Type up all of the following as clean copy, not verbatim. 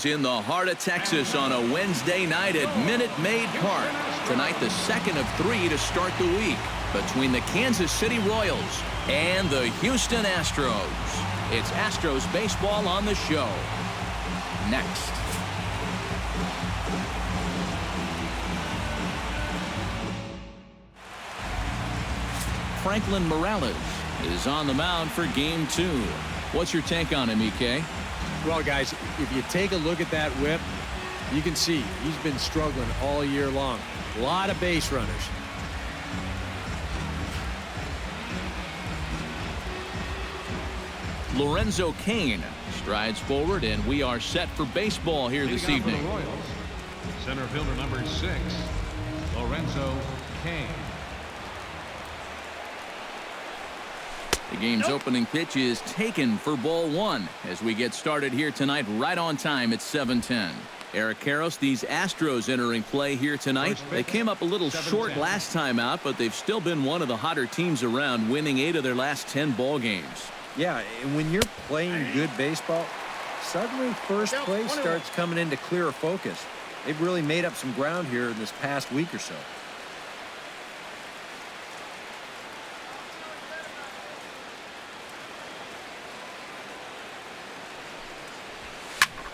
Astros in the heart of Texas on a Wednesday night at Minute Maid Park. Tonight, the second of 3 to start the week between the Kansas City Royals and the Houston Astros. It's Astros baseball on the show. Next. Franklin Morales is on the mound for Game 2. What's your take on him, EK? Well, guys, if you take a look at that whip, you can see he's been struggling all year long. A lot of base runners. Lorenzo Cain strides forward, and we are set for baseball here this evening. Center fielder number 6, Lorenzo Cain. The game's opening pitch is taken for ball 1 as we get started here tonight right on time at 7:10. Eric Karros, these Astros entering play here tonight. They came up a little short last time out, but they've still been one of the hotter teams around, winning 8 of their last 10 ball games. Yeah, and when you're playing good baseball, suddenly first place starts coming into clearer focus. They've really made up some ground here in this past week or so.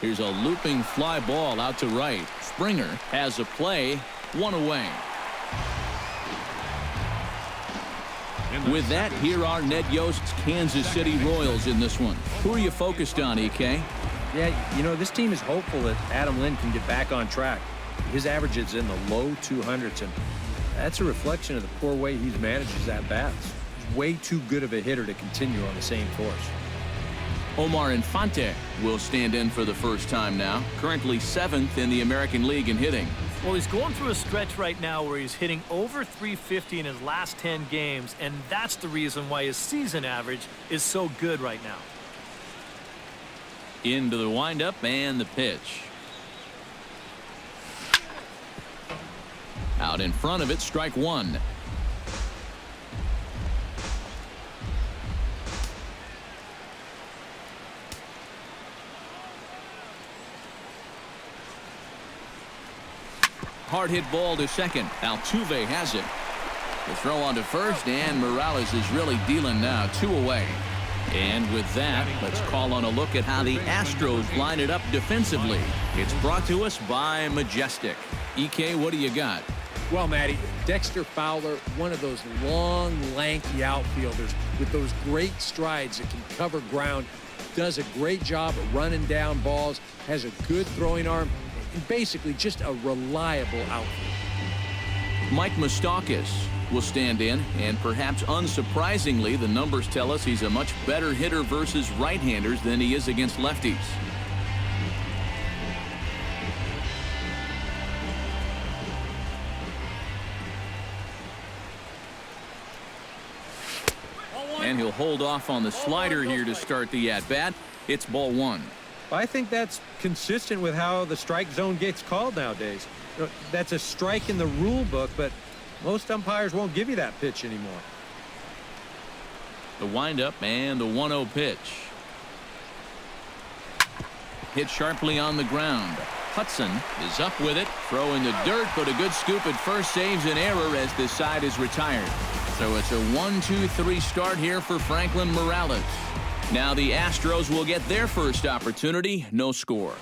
Here's a looping fly ball out to right. Springer has a play, 1 away. With that, here are Ned Yost's Kansas City Royals in this one. Who are you focused on, EK? Yeah, you know, this team is hopeful that Adam Lind can get back on track. His average is in the low 200s, and that's a reflection of the poor way he's managed his at-bats. He's way too good of a hitter to continue on the same course. Omar Infante will stand in for the first time now, currently 7th in the American League in hitting. Well, he's going through a stretch right now where he's hitting over .350 in his last 10 games, and that's the reason why his season average is so good right now. Into the windup and the pitch. Out in front of it, strike 1. Hard hit ball to second. Altuve has it. The throw on to first, and Morales is really dealing now. 2 away. And with that, let's call on a look at how the Astros line it up defensively. It's brought to us by Majestic. EK, what do you got? Well, Matty, Dexter Fowler, one of those long, lanky outfielders with those great strides that can cover ground, does a great job at running down balls, has a good throwing arm, and basically just a reliable outfield. Mike Moustakas will stand in, and perhaps unsurprisingly, the numbers tell us he's a much better hitter versus right-handers than he is against lefties. And he'll hold off on the slider here to start the at-bat. It's ball 1. I think that's consistent with how the strike zone gets called nowadays. You know, that's a strike in the rule book, but most umpires won't give you that pitch anymore. The windup and the 1-0 pitch. Hit sharply on the ground. Hudson is up with it. Throw in the dirt, but a good scoop at first saves an error as this side is retired. So it's a 1-2-3 start here for Franklin Morales. Now the Astros will get their first opportunity. No score.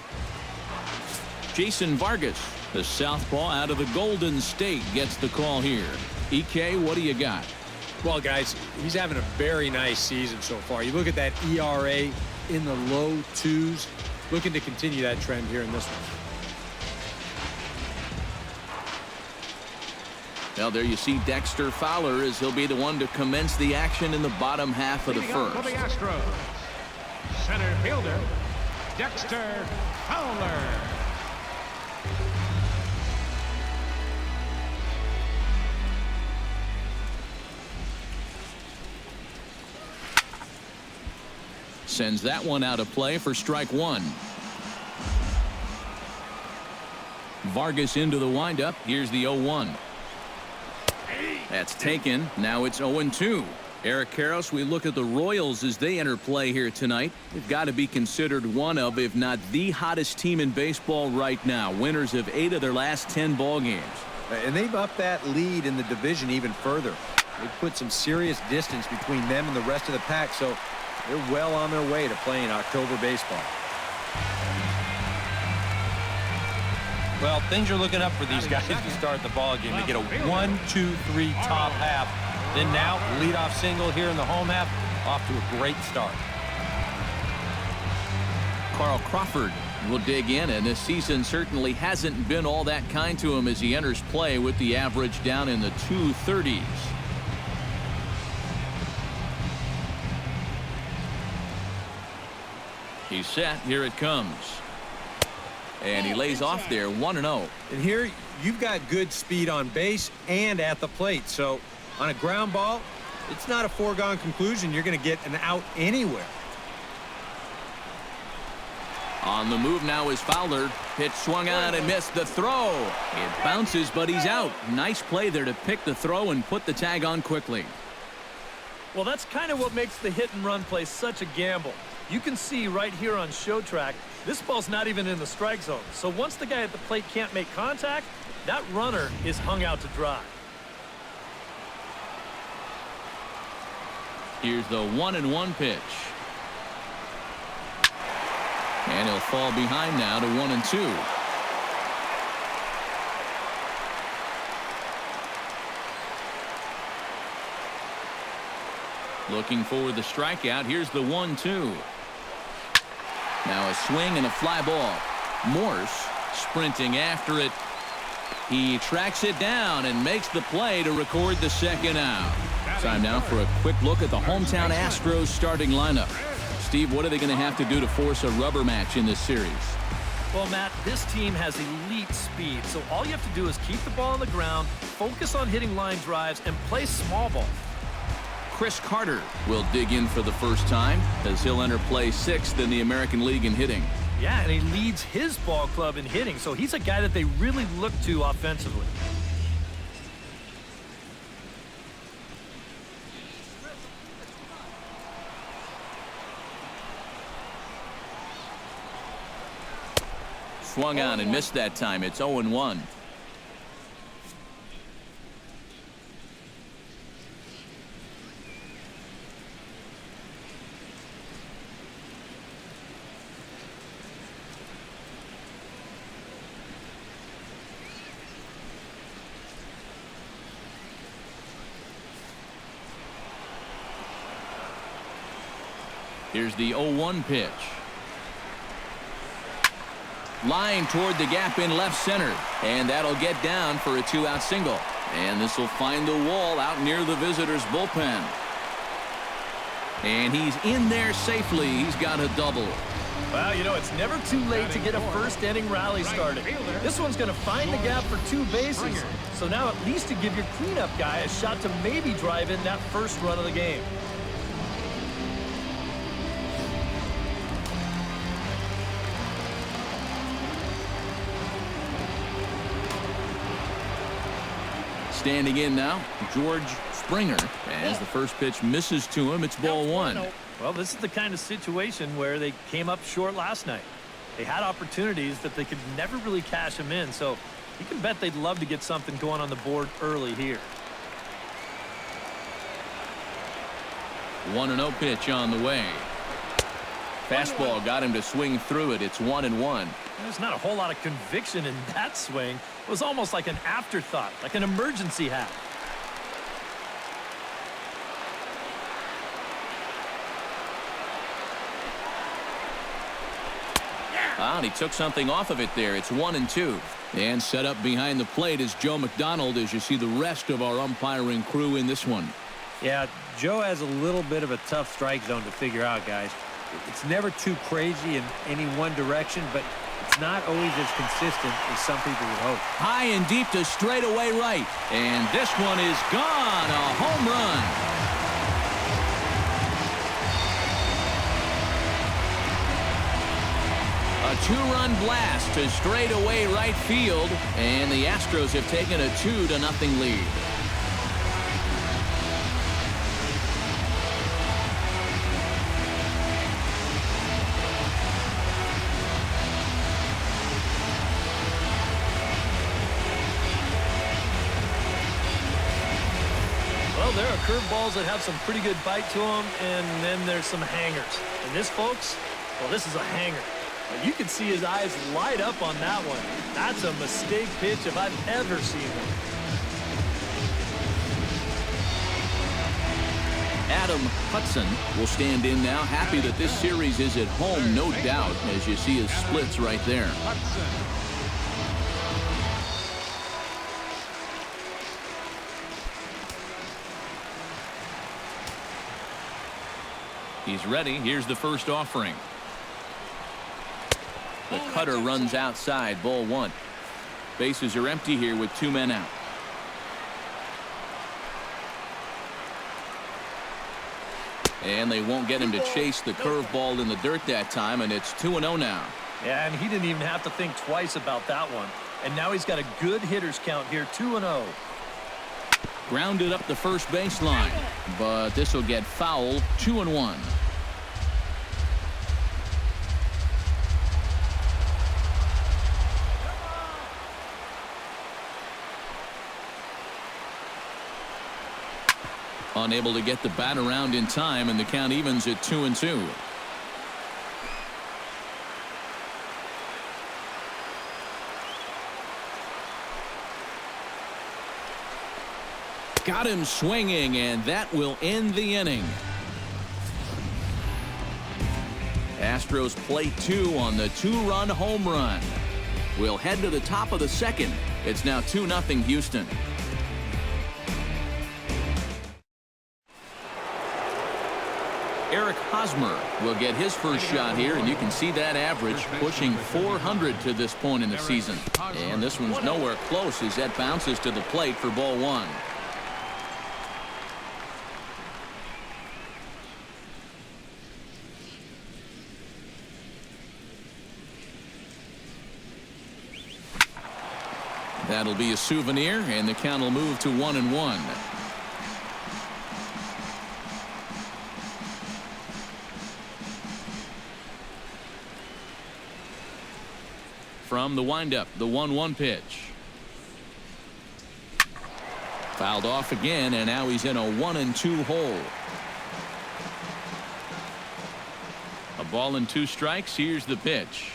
Jason Vargas, the southpaw out of the Golden State, gets the call here. EK, what do you got? Well, guys, he's having a very nice season so far. You look at that ERA in the low 2s. Looking to continue that trend here in this one. Well, there you see Dexter Fowler as he'll be the one to commence the action in the bottom half of the first. For the Astros, center fielder, Dexter Fowler. Sends that one out of play for strike 1. Vargas into the windup. Here's the 0-1. That's taken. Now it's 0-2. Eric Karros, we look at the Royals as they enter play here tonight. They've got to be considered one of, if not the hottest team in baseball right now. Winners of 8 of their last 10 ball games. And they've upped that lead in the division even further. They've put some serious distance between them and the rest of the pack, so they're well on their way to playing October baseball. Well, things are looking up for these guys to start the ball game. They get a 1-2-3 top half. Then now, leadoff single here in the home half, off to a great start. Carl Crawford will dig in, and this season certainly hasn't been all that kind to him as he enters play with the average down in the 230s. He's set. Here it comes. And he lays off there 1-0. And here, you've got good speed on base and at the plate, so on a ground ball, it's not a foregone conclusion you're going to get an out anywhere. On the move now is Fowler. Pitch swung on and missed the throw. It bounces, but he's out. Nice play there to pick the throw and put the tag on quickly. Well, that's kind of what makes the hit and run play such a gamble. You can see right here on show track, this ball's not even in the strike zone. So once the guy at the plate can't make contact, that runner is hung out to dry. Here's the 1-1 pitch. And he'll fall behind now to 1-2. Looking for the strikeout. Here's the 1-2. Now a swing and a fly ball. Morse sprinting after it. He tracks it down and makes the play to record the second out. Time now for a quick look at the hometown Astros starting lineup. Steve, what are they going to have to do to force a rubber match in this series? Well, Matt, this team has elite speed, so all you have to do is keep the ball on the ground, focus on hitting line drives, and play small ball. Chris Carter will dig in for the first time as he'll enter play 6th in the American League in hitting. Yeah, and he leads his ball club in hitting, so he's a guy that they really look to offensively. Swung on and missed that time. It's 0-1. Here's the 0-1 pitch. Line toward the gap in left center, and that'll get down for a 2-out single. And this will find the wall out near the visitors' bullpen. And he's in there safely. He's got a double. Well, you know, it's never too late to get a first-inning rally started. This one's going to find the gap for 2 bases. So now at least to give your cleanup guy a shot to maybe drive in that first run of the game. Standing in now, George Springer. As the first pitch misses to him, it's ball 1. Well, this is the kind of situation where they came up short last night. They had opportunities that they could never really cash them in, so you can bet they'd love to get something going on the board early here. 1-0 pitch on the way. Fastball got him to swing through it. It's 1-1. There's not a whole lot of conviction in that swing. It was almost like an afterthought, like an emergency hat. And he took something off of it there. It's 1-2. And set up behind the plate is Joe McDonald as you see the rest of our umpiring crew in this one. Yeah, Joe has a little bit of a tough strike zone to figure out, guys. It's never too crazy in any one direction, but it's not always as consistent as some people would hope. High and deep to straightaway right. And this one is gone. A home run. A 2-run blast to straightaway right field. And the Astros have taken a 2-0 lead. there are curveballs that have some pretty good bite to them, and then there's some hangers. And this, folks, well, this is a hanger. You can see his eyes light up on that one. That's a mistake pitch if I've ever seen one. Adam Hudson will stand in now, happy that this series is at home, no doubt, as you see his splits right there. He's ready. Here's the first offering. The cutter runs outside, ball one. Bases are empty here with 2 men out. And they won't get him to chase the curveball in the dirt that time, and it's 2-0 now. Yeah, and he didn't even have to think twice about that one. And now he's got a good hitters count here, 2-0. Grounded up the first baseline, but this will get foul, 2-1. Unable to get the bat around in time, and the count evens at 2-2. Got him swinging, and that will end the inning. Astros play 2 on the 2-run home run. We'll head to the top of the second. It's now 2-0 Houston. Eric Hosmer will get his first shot here, and you can see that average pushing 400 to this point in the season. And this one's nowhere close as that bounces to the plate for ball one. That'll be a souvenir, and the count will move to 1-1. From the windup, the 1-1 pitch. Fouled off again, and now he's in a 1-2 hole. A ball and 2 strikes. Here's the pitch.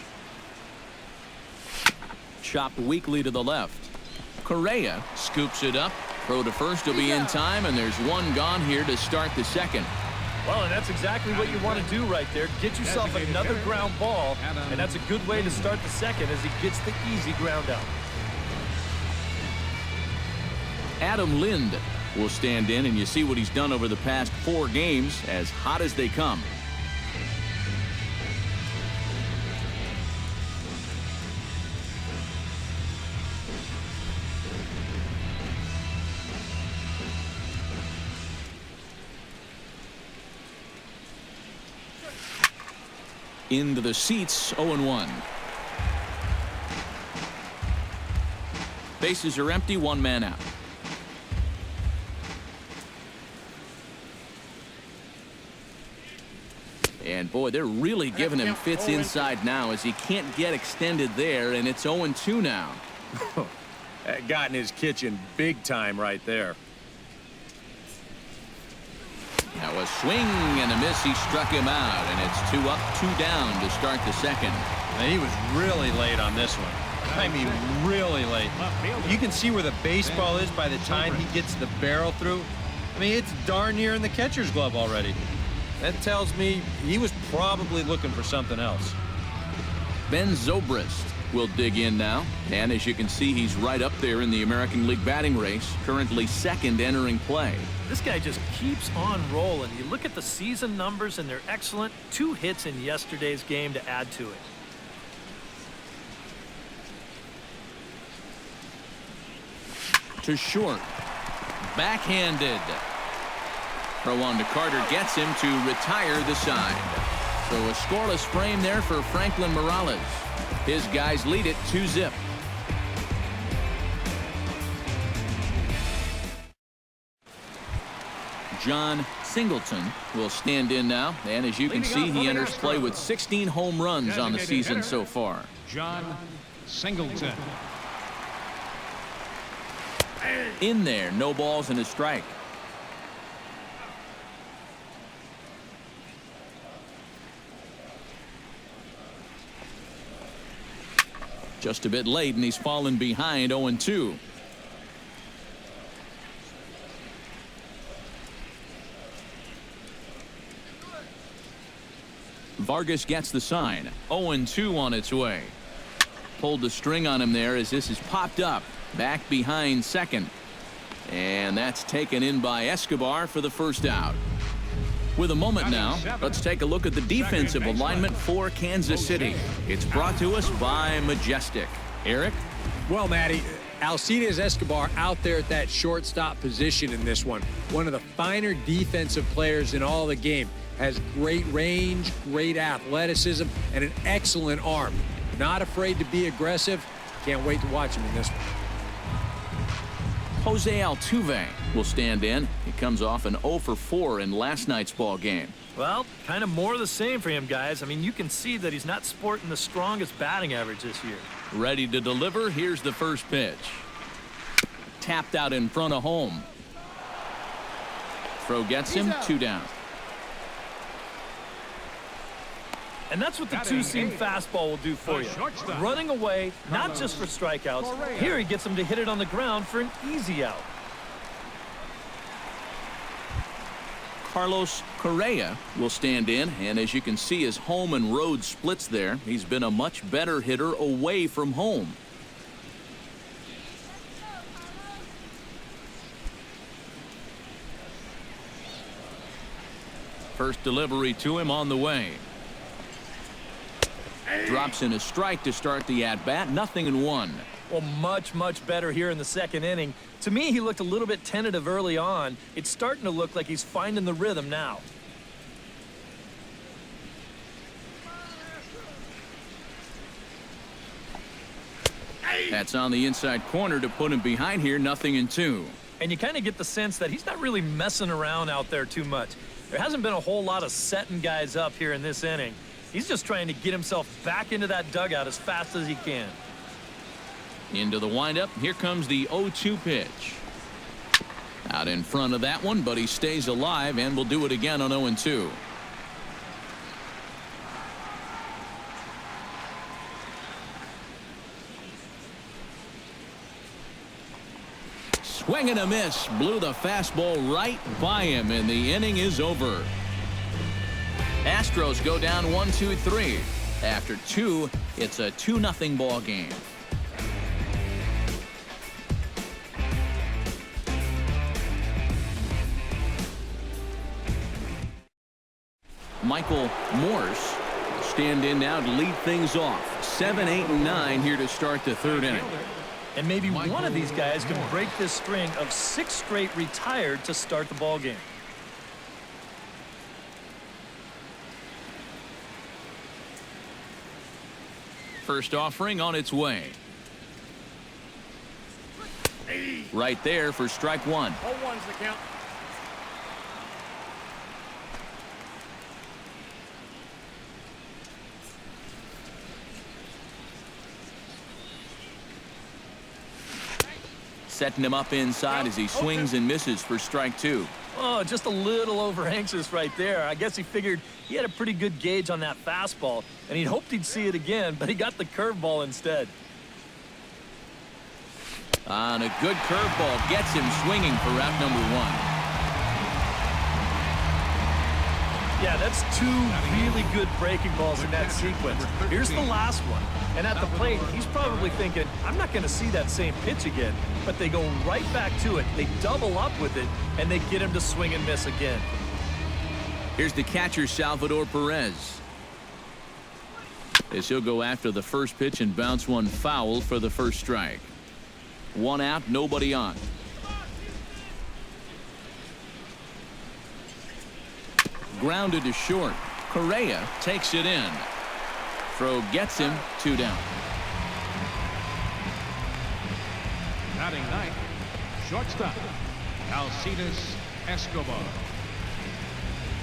Chopped weakly to the left. Correa scoops it up. Throw to first will be in time, and there's 1 gone here to start the second. Well, and that's exactly what you want to do right there. Get yourself another ground ball, and that's a good way to start the second as he gets the easy ground out. Adam Lind will stand in, and you see what he's done over the past 4 games, as hot as they come. Into the seats, 0-1. Bases are empty, 1 man out. And boy, they're really giving him fits inside now as he can't get extended there, and it's 0-2 now. That got in his kitchen big time right there. Now a swing and a miss. He struck him out, and it's 2 up, 2 down to start the second. And he was really late on this one. I mean, really late. You can see where the baseball is by the time he gets the barrel through. I mean, it's darn near in the catcher's glove already. That tells me he was probably looking for something else. Ben Zobrist will dig in now, and as you can see, he's right up there in the American League batting race, currently 2nd entering play. This guy just keeps on rolling. You look at the season numbers, and they're excellent. 2 hits in yesterday's game to add to it. To short. Backhanded. Throw on to Carter gets him to retire the side. So a scoreless frame there for Franklin Morales. His guys lead it 2-0. John Singleton will stand in now, and as you can see, he enters play with 16 home runs on the season so far. John Singleton. In there, no balls and a strike. Just a bit late, and he's fallen behind 0-2. Vargas gets the sign. 0-2 on its way. Pulled the string on him there as this is popped up. Back behind second. And that's taken in by Escobar for the first out. With a moment now, let's take a look at the defensive alignment for Kansas City. It's brought to us by Majestic. Eric? Well, Matty, Alcides Escobar out there at that shortstop position in this one. One of the finer defensive players in all the game. Has great range, great athleticism, and an excellent arm. Not afraid to be aggressive. Can't wait to watch him in this one. Jose Altuve will stand in. He comes off an 0-for-4 in last night's ball game. Well, kind of more of the same for him, guys. I mean, you can see that he's not sporting the strongest batting average this year. Ready to deliver. Here's the first pitch. Tapped out in front of home. Throw gets him, 2 down. And that's what the two-seam fastball will do for you. Running away, not just for strikeouts. Here he gets him to hit it on the ground for an easy out. Carlos Correa will stand in, and as you can see, his home and road splits there. He's been a much better hitter away from home. First delivery to him on the way. Drops in a strike to start the at-bat. 0-1. Well, much better here in the second inning. To me, he looked a little bit tentative early on. It's starting to look like he's finding the rhythm now. That's on the inside corner to put him behind here. 0-2. And you kind of get the sense that he's not really messing around out there too much. There hasn't been a whole lot of setting guys up here in this inning. He's just trying to get himself back into that dugout as fast as he can. Into the windup. Here comes the 0-2 pitch. Out in front of that one, but he stays alive and will do it again on 0-2. Swing and a miss. Blew the fastball right by him, and the inning is over. Astros go down 1-2-3. After 2, it's a 2-0 ball game. Michael Morse will stand in now to lead things off. 7, 8, and 9 here to start the third inning. And maybe one of these guys can break this string of 6 straight retired to start the ball game. First offering on its way. Right there for strike 1. 0-1's the count. Setting him up inside as he swings and misses for strike 2. Oh, just a little over anxious right there. I guess he figured he had a pretty good gauge on that fastball, and he'd hoped he'd see it again, but he got the curveball instead. And a good curveball gets him swinging for route number 1. Yeah, that's 2 really good breaking balls in that sequence. Here's the last one. And at the plate, he's probably thinking, I'm not going to see that same pitch again. But they go right back to it. They double up with it, and they get him to swing and miss again. Here's the catcher, Salvador Perez. As he'll go after the first pitch and bounce one foul for the first strike. 1 out, nobody on. Grounded to short. Correa takes it in. Throw gets him, 2 down. Batting ninth, shortstop, Alcides Escobar.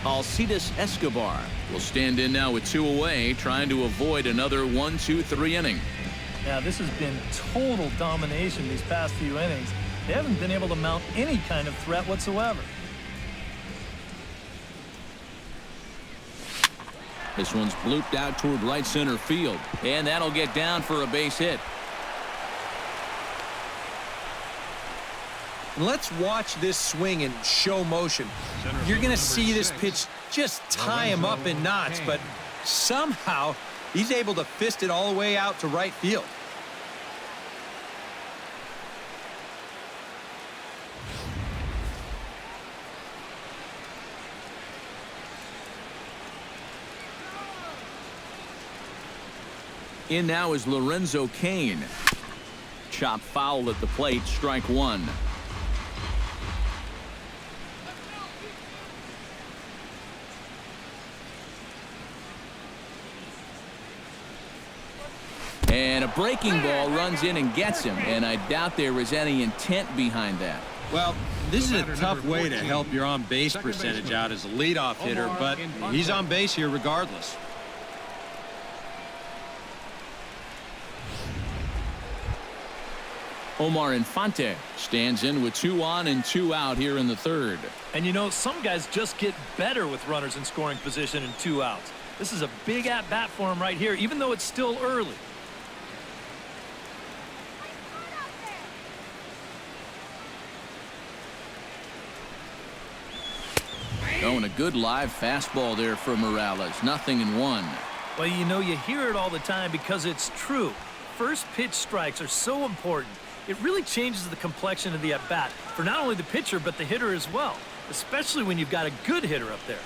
Alcides Escobar will stand in now with 2 away, trying to avoid another 1-2-3 inning. Yeah, this has been total domination these past few innings. They haven't been able to mount any kind of threat whatsoever. This one's blooped out toward right center field, and that'll get down for a base hit. And let's watch this swing in show motion. You're going to see this pitch just tie him up in knots, but somehow he's able to fist it all the way out to right field. In now is Lorenzo Cain. Chop foul at the plate, strike one. And a breaking ball runs in and gets him, and I doubt there was any intent behind that. Well, this is a tough way to help your on-base percentage out as a leadoff hitter, but he's on base here regardless. Omar Infante stands in with 2 on and 2 out here in the third. And you know, some guys just get better with runners in scoring position and 2 outs. This is a big at-bat for him right here, even though it's still early. Oh, and a good live fastball there for Morales. 0-1. Well, you know, you hear it all the time because it's true. First pitch strikes are so important. It really changes the complexion of the at-bat for not only the pitcher but the hitter as well, especially when you've got a good hitter up there.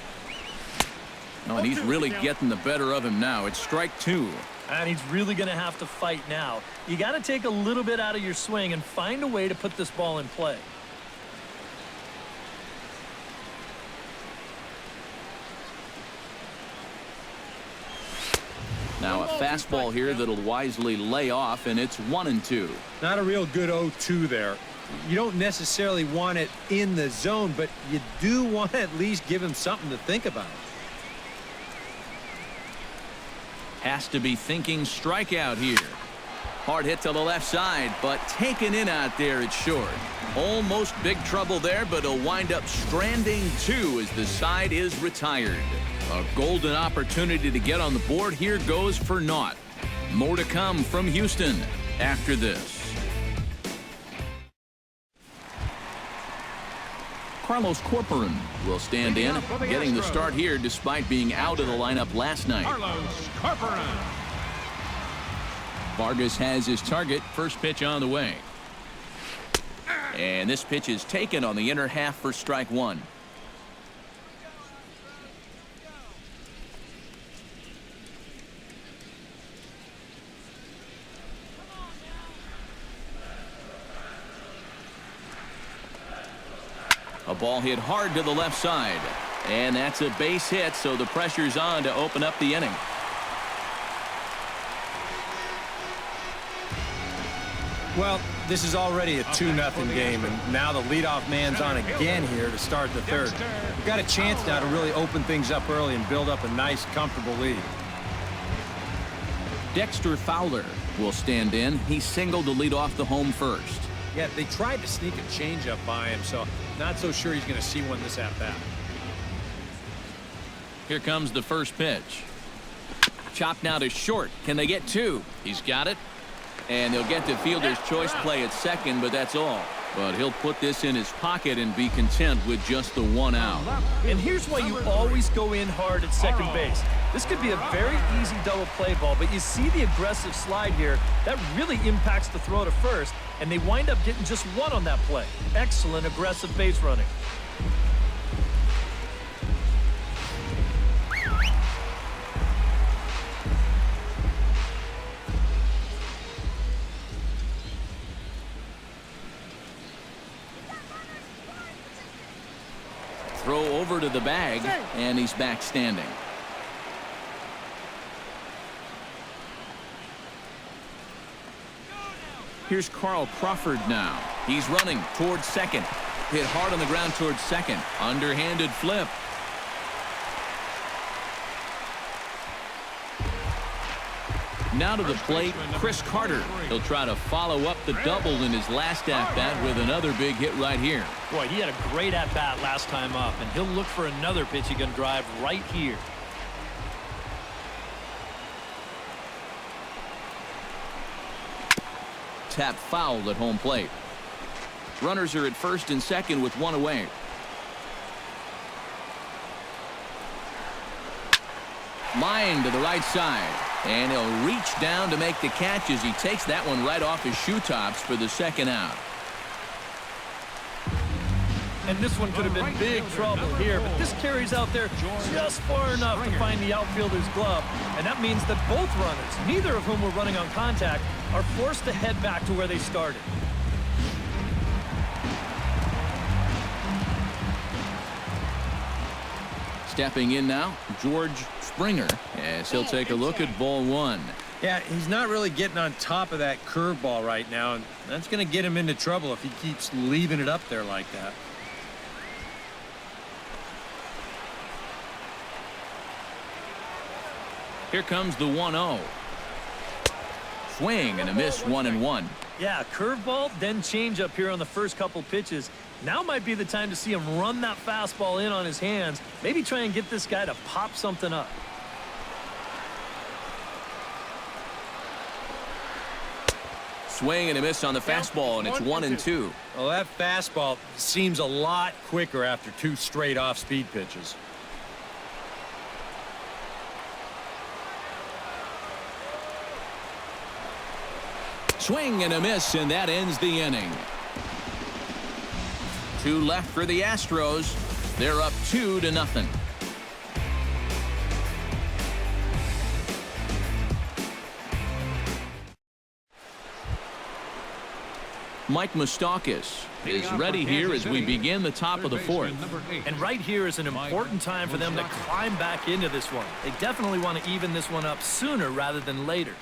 Oh, and he's really getting the better of him now. It's strike 2. And he's really going to have to fight now. You got to take a little bit out of your swing and find a way to put this ball in play. Now a fastball here that'll wisely lay off, and it's 1-2. Not a real good 0-2 there. You don't necessarily want it in the zone, but you do want to at least give him something to think about. Has to be thinking strikeout here. Hard hit to the left side, but taken in out there, it's short. Almost big trouble there, but he'll wind up stranding 2 as the side is retired. A golden opportunity to get on the board here goes for naught. More to come from Houston after this. Carlos Corporan will stand in, getting the start here despite being out of the lineup last night. Carlos Corporan. Vargas has his target. First pitch on the way. And this pitch is taken on the inner half for strike 1. A ball hit hard to the left side. And that's a base hit, so the pressure's on to open up the inning. Well, this is already a 2-0 game, and now the leadoff man's on again here to start the third. We've got a chance now to really open things up early and build up a nice, comfortable lead. Dexter Fowler will stand in. He singled to lead off the home first. Yeah, they tried to sneak a changeup by him, so not so sure he's going to see one this at-bat. Here comes the first pitch. Chopped now to short. Can they get 2? He's got it. And they'll get the fielder's choice play at second, but that's all. But he'll put this in his pocket and be content with just the 1 out. And here's why you always go in hard at second base. This could be a very easy double play ball, but you see the aggressive slide here. That really impacts the throw to first, and they wind up getting just 1 on that play. Excellent aggressive base running. Throw over to the bag, and he's back standing. Here's Carl Crawford now. He's running towards second. Hit hard on the ground towards second. Underhanded flip. Now to the plate, Chris Carter. He'll try to follow up the double in his last at-bat with another big hit right here. Boy, he had a great at-bat last time up, and he'll look for another pitch he can drive right here. tap foul at home plate. Runners are at first and second with one away. Line to the right side, and he'll reach down to make the catch as he takes that one right off his shoe tops for the second out. And this one could have been big trouble here, but this carries out there just far enough to find the outfielder's glove. And that means that both runners, neither of whom were running on contact, are forced to head back to where they started. Stepping in now, George Springer, as he'll take a look at ball one. Yeah, he's not really getting on top of that curveball right now, and that's going to get him into trouble if he keeps leaving it up there like that. Here comes the 1-0. Swing and a miss, 1-1. Yeah, curveball, then change up here on the first couple pitches. Now might be the time to see him run that fastball in on his hands. Maybe try and get this guy to pop something up. Swing and a miss on the fastball, and it's 1-2. Well, that fastball seems a lot quicker after two straight off-speed pitches. Swing and a miss, and that ends the inning. Two left for the Astros. They're up 2-0. Mike Moustakas is ready here as we begin the top of the fourth. And right here is an important time for them to climb back into this one. They definitely want to even this one up sooner rather than later.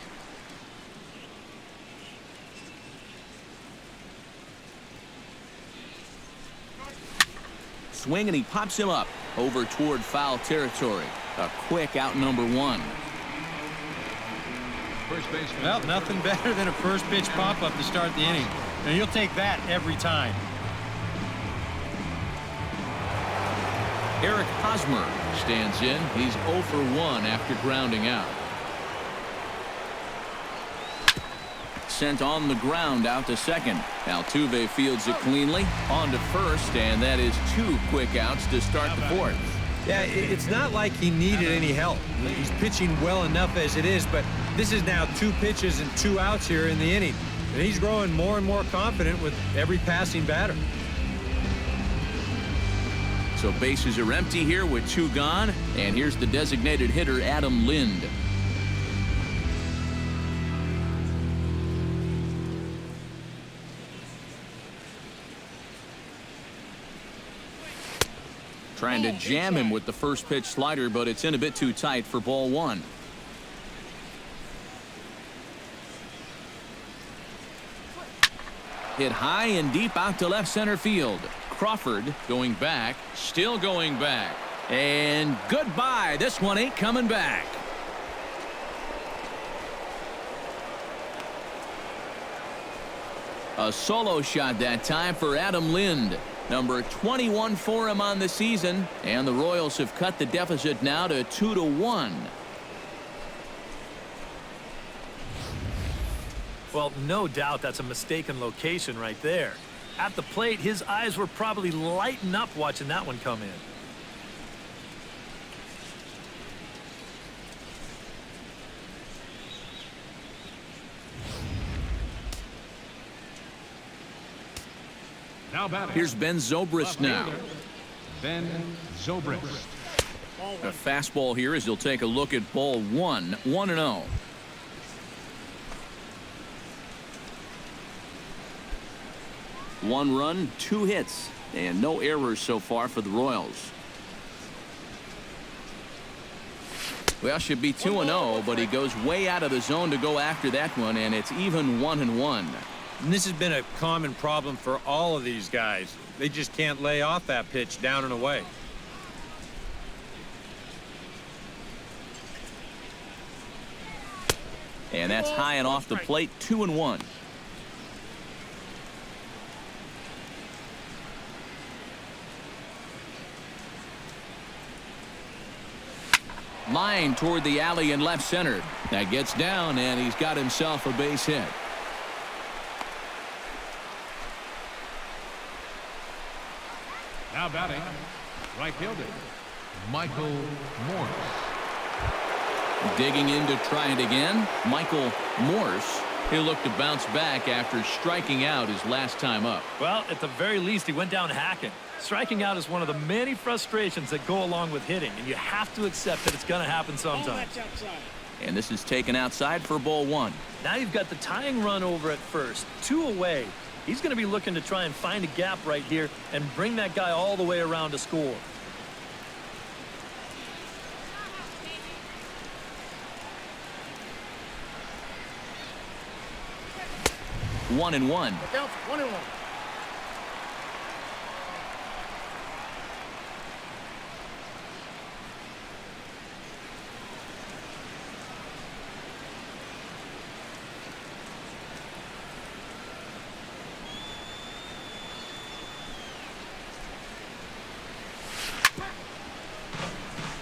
Swing, and he pops him up over toward foul territory. A quick out, number one. Well, nothing better than a first pitch pop-up to start the inning. And you'll take that every time. Eric Hosmer stands in. He's 0 for 1 after grounding out. Sent on the ground out to second. Altuve fields it cleanly. On to first, and that is 2 quick outs to start the fourth. Yeah, it's not like he needed any help. He's pitching well enough as it is, but this is now 2 pitches and 2 outs here in the inning. And he's growing more and more confident with every passing batter. So bases are empty here with 2 gone, and here's the designated hitter, Adam Lind. Trying to jam him with the first pitch slider, but it's in a bit too tight for ball one. Hit high and deep out to left center field. Crawford going back, still going back. And goodbye. This one ain't coming back. A solo shot that time for Adam Lind. Number 21 for him on the season, and the Royals have cut the deficit now to 2-1. Well, no doubt that's a mistaken location right there. At the plate, his eyes were probably lighting up watching that one come in. Now batting. Here's Ben Zobrist now. Ben Zobrist. A fastball here as he'll take a look at ball one. 1-0. One run, 2 hits, and no errors so far for the Royals. Well, should be 2-0, but he goes way out of the zone to go after that one, and it's even 1-1. And this has been a common problem for all of these guys. They just can't lay off that pitch down and away. And that's high and off the plate, 2-1. Line toward the alley in left center. That gets down, and he's got himself a base hit. Now batting, right fielder, Michael Morse. Digging in to try it again, Michael Morse. He'll look to bounce back after striking out his last time up. Well, at the very least, he went down hacking. Striking out is one of the many frustrations that go along with hitting, and you have to accept that it's going to happen sometimes. And this is taken outside for ball one. Now you've got the tying run over at first, 2 away. He's going to be looking to try and find a gap right here and bring that guy all the way around to score. One and one. Look out for 1 and 1.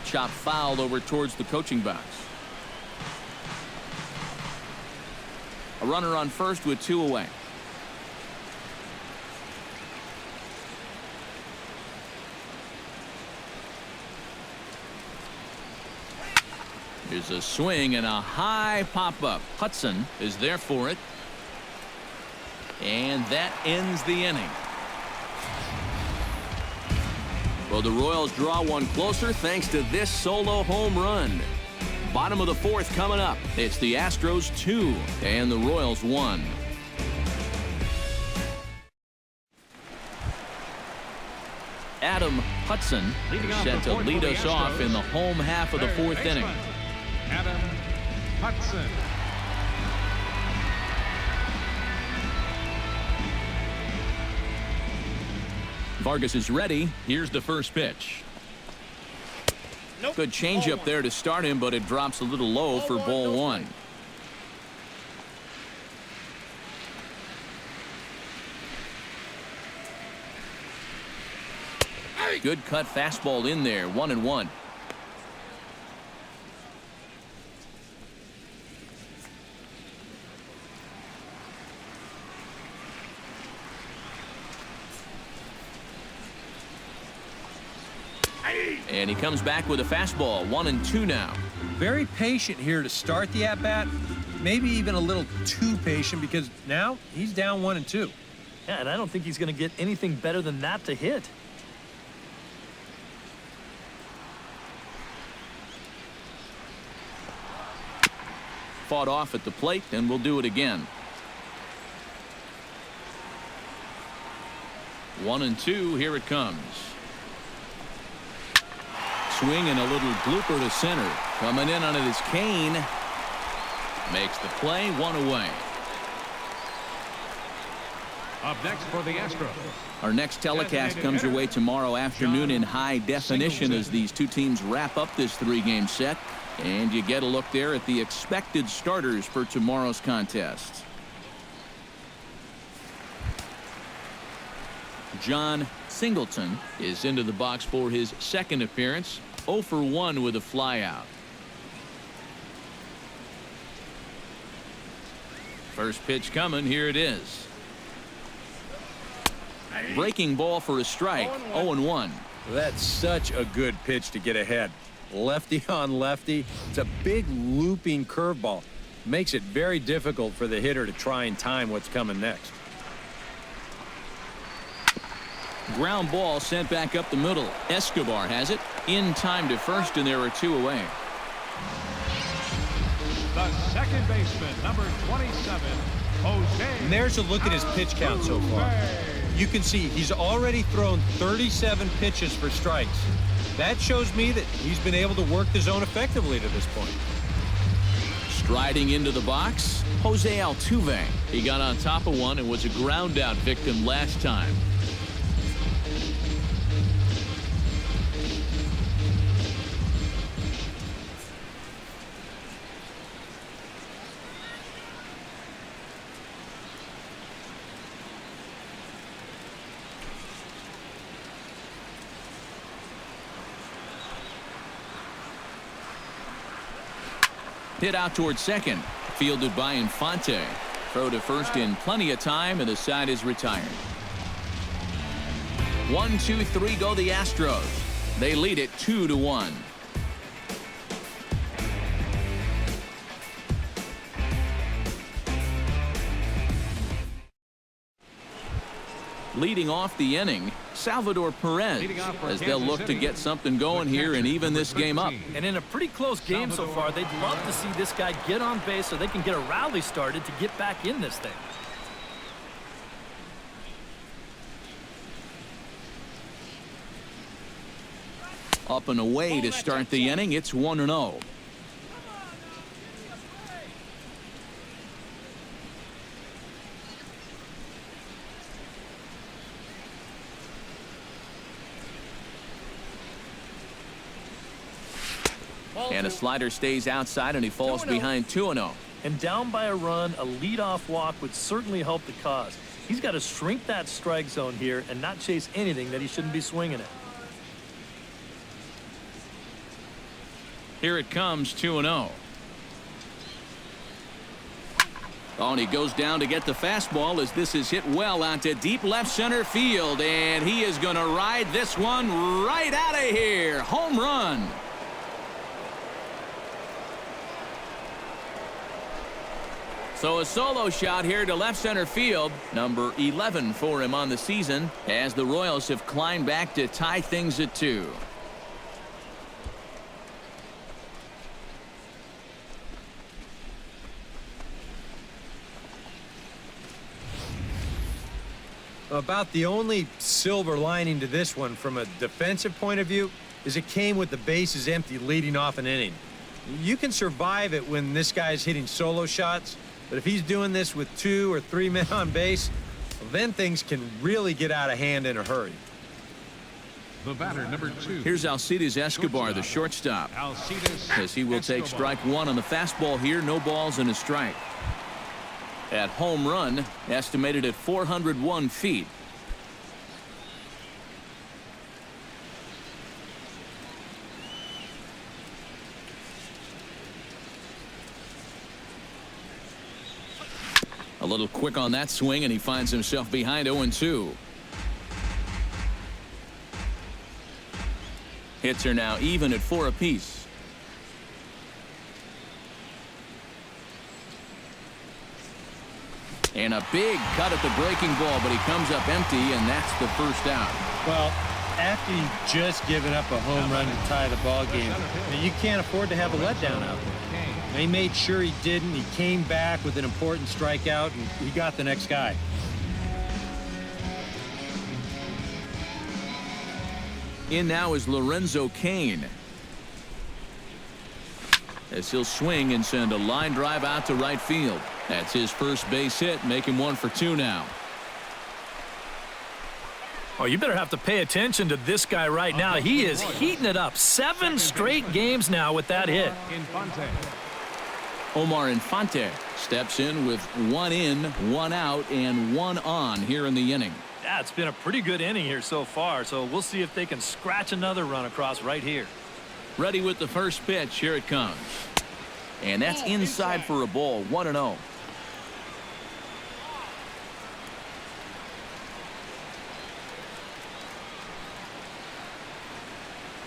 Chop foul over towards the coaching box. A runner on first with 2 away. Here's a swing and a high pop-up. Hudson is there for it. And that ends the inning. Well, the Royals draw one closer thanks to this solo home run. Bottom of the 4th coming up. It's the Astros 2 and the Royals 1. Adam Hudson set to lead us off in the home half of the 4th inning. Adam Hudson. Vargas is ready. Here's the first pitch. Nope. Good changeup there to start him, but it drops a little low for ball one. Good cut fastball in there. 1-1. And he comes back with a fastball. 1-2 now. Very patient here to start the at-bat. Maybe even a little too patient because now he's down 1-2. Yeah, and I don't think he's going to get anything better than that to hit. Fought off at the plate, and we'll do it again. 1-2. Here it comes. Swing and a little blooper to center. Coming in on it is Cain. Makes the play. 1 away. Up next for the Astros. Our next telecast comes your way tomorrow afternoon in high definition as these two teams wrap up this 3-game set. And you get a look there at the expected starters for tomorrow's contest. John Singleton is into the box for his second appearance. 0 for 1 with a flyout. First pitch coming. Here it is. Breaking ball for a strike. 0-1. That's such a good pitch to get ahead. Lefty on lefty. It's a big looping curveball. Makes it very difficult for the hitter to try and time what's coming next. Ground ball sent back up the middle. Escobar has it in time to first, and there are 2 away. The second baseman, number 27, Jose. And there's a look at his pitch count so far. You can see he's already thrown 37 pitches for strikes. That shows me that he's been able to work the zone effectively to this point. Striding into the box, Jose Altuve. He got on top of one and was a ground out victim last time. Hit out towards second. Fielded by Infante. Throw to first in plenty of time, and the side is retired. 1, 2, 3 go the Astros. They lead it 2-1. Leading off the inning, Salvador Perez, as they'll look to get something going here and even this game up. And in a pretty close game so far, they'd love to see this guy get on base so they can get a rally started to get back in this thing. Up and away to start the inning. It's 1-0. And a slider stays outside, and he falls behind 2-0. And down by a run, a leadoff walk would certainly help the cause. He's got to shrink that strike zone here and not chase anything that he shouldn't be swinging at. Here it comes, 2-0. Oh, and he goes down to get the fastball as this is hit well onto deep left center field. And he is going to ride this one right out of here. Home run. So a solo shot here to left center field. Number 11 for him on the season as the Royals have climbed back to tie things at 2. About the only silver lining to this one from a defensive point of view is it came with the bases empty leading off an inning. You can survive it when this guy's hitting solo shots, but if he's doing this with 2 or 3 men on base, well, then things can really get out of hand in a hurry. The batter, number 2. Here's Alcides Escobar, the shortstop, as he will take strike 1 on the fastball here. No balls and a strike. At home run, estimated at 401 feet. A little quick on that swing, and he finds himself behind 0-2. Hits are now even at 4 apiece. And a big cut at the breaking ball, but he comes up empty, and that's the first out. Well, after you just given up a home run to tie the ball game, you can't afford to have a letdown out there. He made sure he didn't. He came back with an important strikeout, and he got the next guy. In now is Lorenzo Cain, as he'll swing and send a line drive out to right field. That's his first base hit, make him 1 for 2 now. Oh, you better have to pay attention to this guy right now. He is heating it up. 7 straight games now with that hit. Omar Infante steps in with 1 in, 1 out, and 1 on here in the inning. Yeah, it's been a pretty good inning here so far, so we'll see if they can scratch another run across right here. Ready with the first pitch. Here it comes. And that's inside for a ball. 1-0.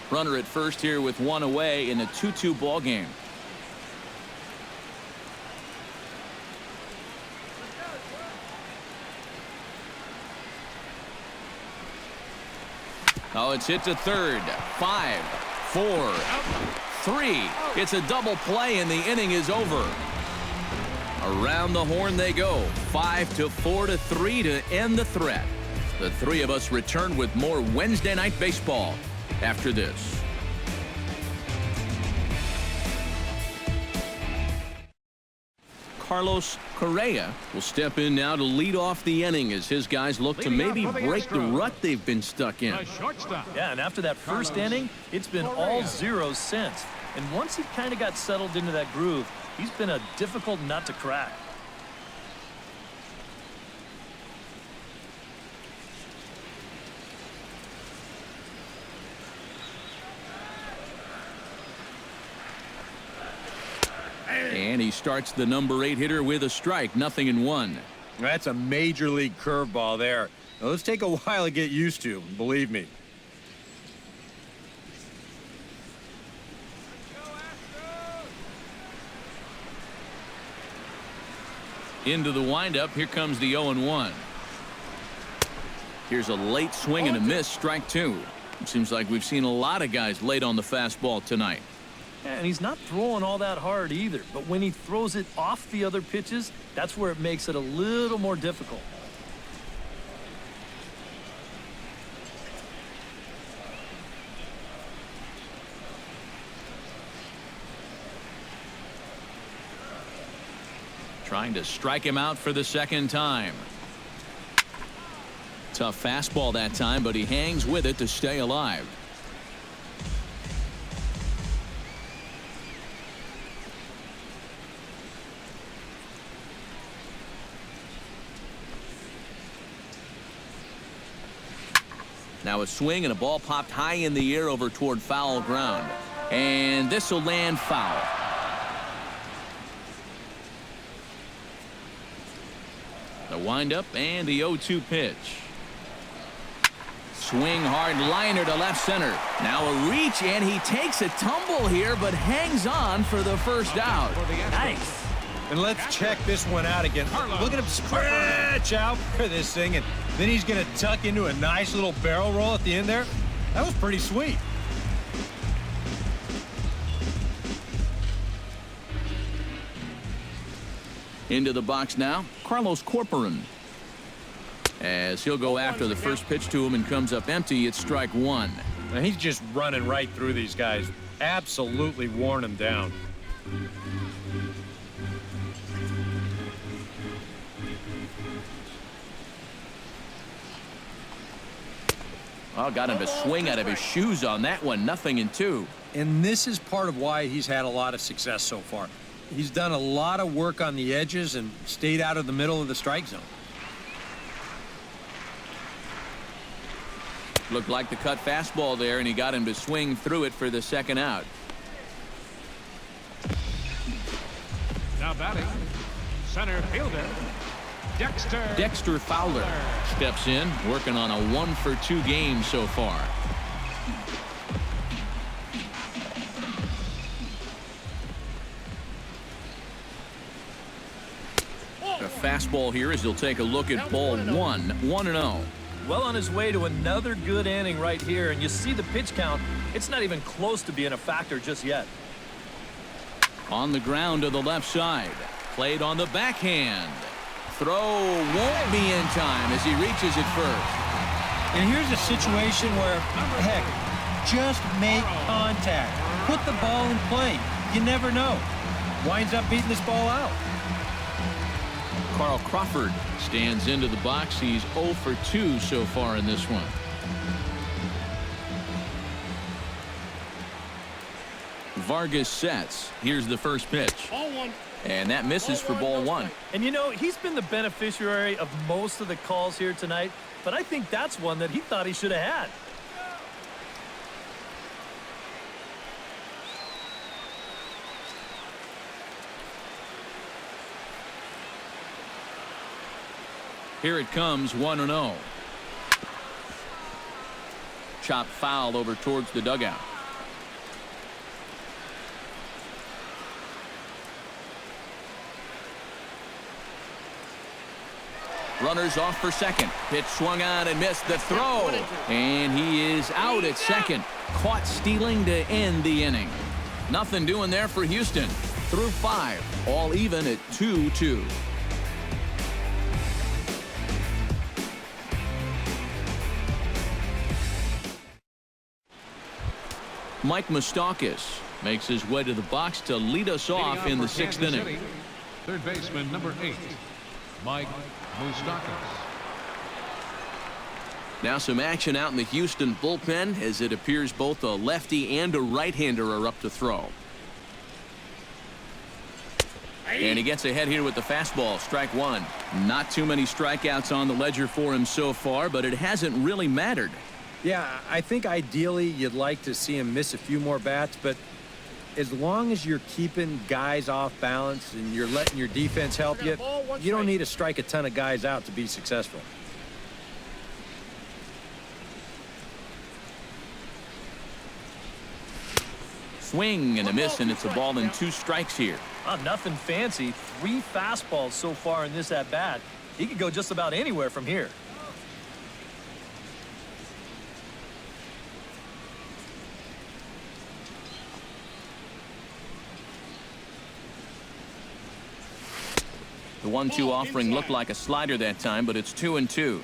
Runner at first here with 1 away in a 2-2 ball game. Oh, it's hit to third. 5, 4, 3. It's a double play, and the inning is over. Around the horn they go. 5-4-3 to end the threat. The three of us return with more Wednesday Night Baseball after this. Carlos Correa will step in now to lead off the inning as his guys look to maybe break the rut they've been stuck in. Yeah, and after that first inning, it's been all zeros since. And once he kind of got settled into that groove, he's been a difficult nut to crack. And he starts the number 8 hitter with a strike. 0-1. That's a major league curveball there. Those take a while to get used to, believe me. Into the windup. Here comes the 0-1. Here's a late swing and a miss, strike two. It seems like we've seen a lot of guys late on the fastball tonight. And he's not throwing all that hard either, but when he throws it off the other pitches, that's where it makes it a little more difficult. Trying to strike him out for the second time. Tough fastball that time, but he hangs with it to stay alive. Now a swing and a ball popped high in the air over toward foul ground. And this will land foul. The windup and the 0-2 pitch. Swing hard liner to left center. Now a reach, and he takes a tumble here, but hangs on for the first out. Nice. And let's check this one out again. Look at him stretch out for this thing, and then he's going to tuck into a nice little barrel roll at the end there. That was pretty sweet. Into the box now, Carlos Corporan. As he'll go after the first pitch to him and comes up empty, it's strike one. Now he's just running right through these guys. Absolutely worn them down. Oh, got him to swing out of his shoes on that one. 0-2. And this is part of why he's had a lot of success so far. He's done a lot of work on the edges and stayed out of the middle of the strike zone. Looked like the cut fastball there, and he got him to swing through it for the second out. Now batting, center fielder, Dexter Fowler steps in, working on a 1-for-2 game so far. A fastball here as he'll take a look at ball one. 1-0. Well on his way to another good inning right here, and you see the pitch count. It's not even close to being a factor just yet. On the ground to the left side. Played on the backhand. Throw won't be in time as he reaches it first. And here's a situation where, heck, just make contact. Put the ball in play. You never know. Winds up beating this ball out. Carl Crawford stands into the box. He's 0-for-2 so far in this one. Vargas sets. Here's the first pitch. And that misses for ball one. And you know, he's been the beneficiary of most of the calls here tonight, but I think that's one that he thought he should have had. Here it comes, 1-0. Chop foul over towards the dugout. Runners off for second. Pitch swung on and missed the throw. And he is out at second. Caught stealing to end the inning. Nothing doing there for Houston. Through 5. All even at 2-2. Mike Moustakas makes his way to the box to lead us off in the 6th inning. Third baseman, number 8, Mike Moustakas. Now some action out in the Houston bullpen as it appears both a lefty and a right-hander are up to throw. And he gets ahead here with the fastball. Strike one. Not too many strikeouts on the ledger for him so far, but it hasn't really mattered. Yeah, I think ideally you'd like to see him miss a few more bats, but as long as you're keeping guys off balance and you're letting your defense help you, you don't need to strike a ton of guys out to be successful. Swing and a miss, and it's a ball and 2 strikes here. Nothing fancy. 3 fastballs so far in this at-bat. He could go just about anywhere from here. The 1-2 offering looked like a slider that time, but it's 2-2.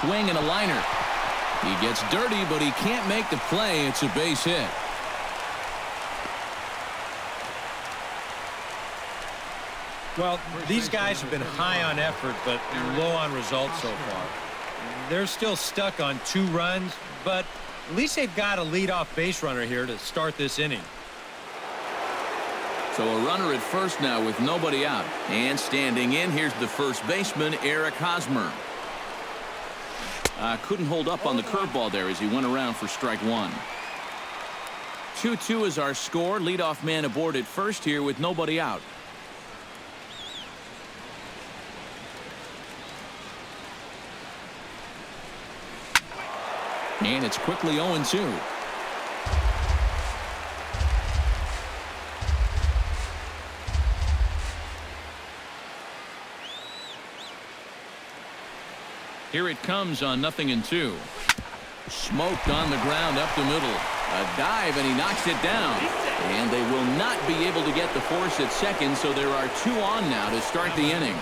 Swing and a liner. He gets dirty, but he can't make the play. It's a base hit. Well, these guys have been high on effort, but low on results so far. They're still stuck on 2 runs, but at least they've got a leadoff base runner here to start this inning. So a runner at first now with nobody out. And standing in, here's the first baseman, Eric Hosmer. Couldn't hold up on the curveball there as he went around for strike 1. 2-2 is our score. Leadoff man aboard at first here with nobody out. And it's quickly 0-2. Here it comes on 0-2. Smoked on the ground up the middle. A dive, and he knocks it down. And they will not be able to get the force at second, so there are 2 on now to start the inning.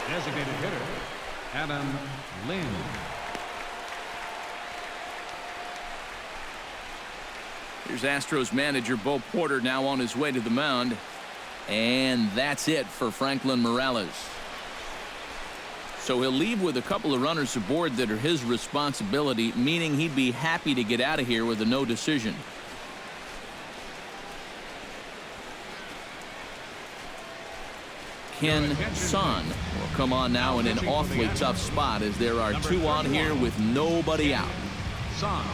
Designated hitter, Adam Lind. Here's Astros manager Bo Porter now on his way to the mound. And that's it for Franklin Morales. So he'll leave with a couple of runners aboard that are his responsibility, meaning he'd be happy to get out of here with a no decision. Ken Son will come on now in an awfully tough spot as there are 2 on here with nobody out. Son.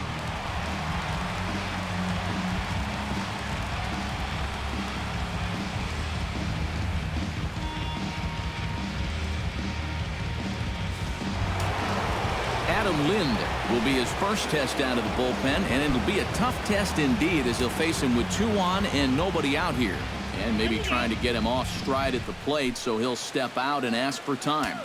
Adam Lind will be his first test out of the bullpen, and it'll be a tough test indeed as he'll face him with 2 on and nobody out here. And maybe trying to get him off stride at the plate, so he'll step out and ask for time.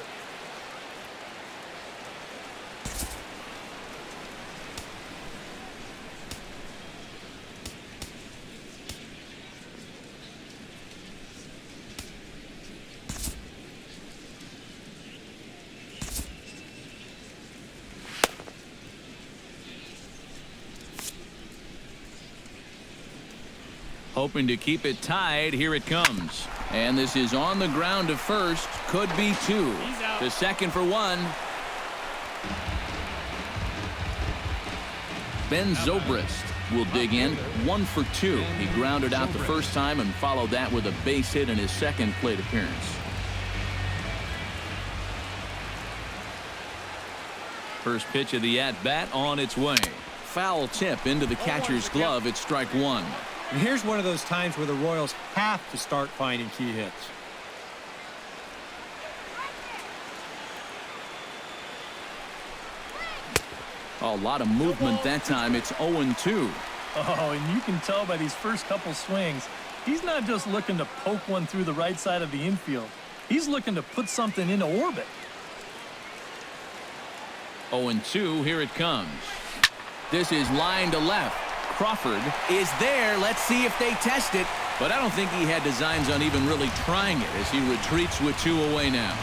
Hoping to keep it tied. Here it comes. And this is on the ground to first. Could be 2. To second for 1. Ben Zobrist will dig in. 1 for 2. He grounded out the first time and followed that with a base hit in his second plate appearance. First pitch of the at-bat on its way. Foul tip into the catcher's glove at strike 1. And here's one of those times where the Royals have to start finding key hits. A lot of movement that time. It's 0-2. Oh, and you can tell by these first couple swings, he's not just looking to poke one through the right side of the infield. He's looking to put something into orbit. 0-2. Here it comes. This is line to left. Crawford is there. Let's see if they test it. But I don't think he had designs on even really trying it as he retreats with 2 away now.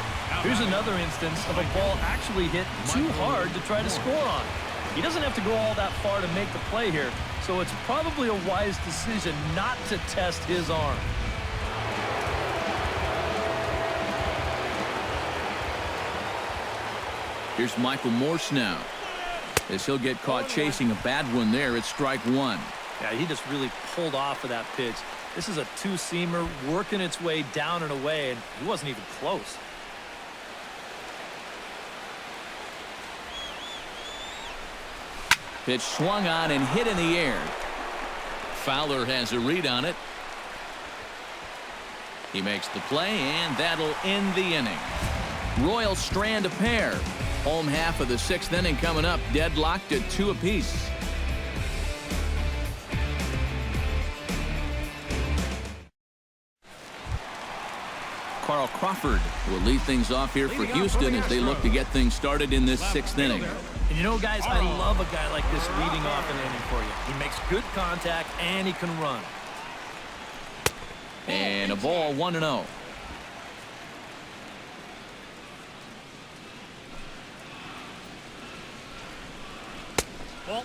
Here's another instance of a ball actually hit too hard to try to score on. He doesn't have to go all that far to make the play here, so it's probably a wise decision not to test his arm. Here's Michael Morse now, as he'll get caught chasing a bad one there at strike 1. Yeah, he just really pulled off of that pitch. This is a 2-seamer working its way down and away, and he wasn't even close. Pitch swung on and hit in the air. Fowler has a read on it. He makes the play, and that'll end the inning. Royals strand a pair. Home half of the 6th inning coming up, deadlocked at 2 apiece. Carl Crawford will lead things off here for Houston as they look to get things started in this 6th inning. And you know, guys, I love a guy like this leading off an inning for you. He makes good contact, and he can run. And a ball, 1-0.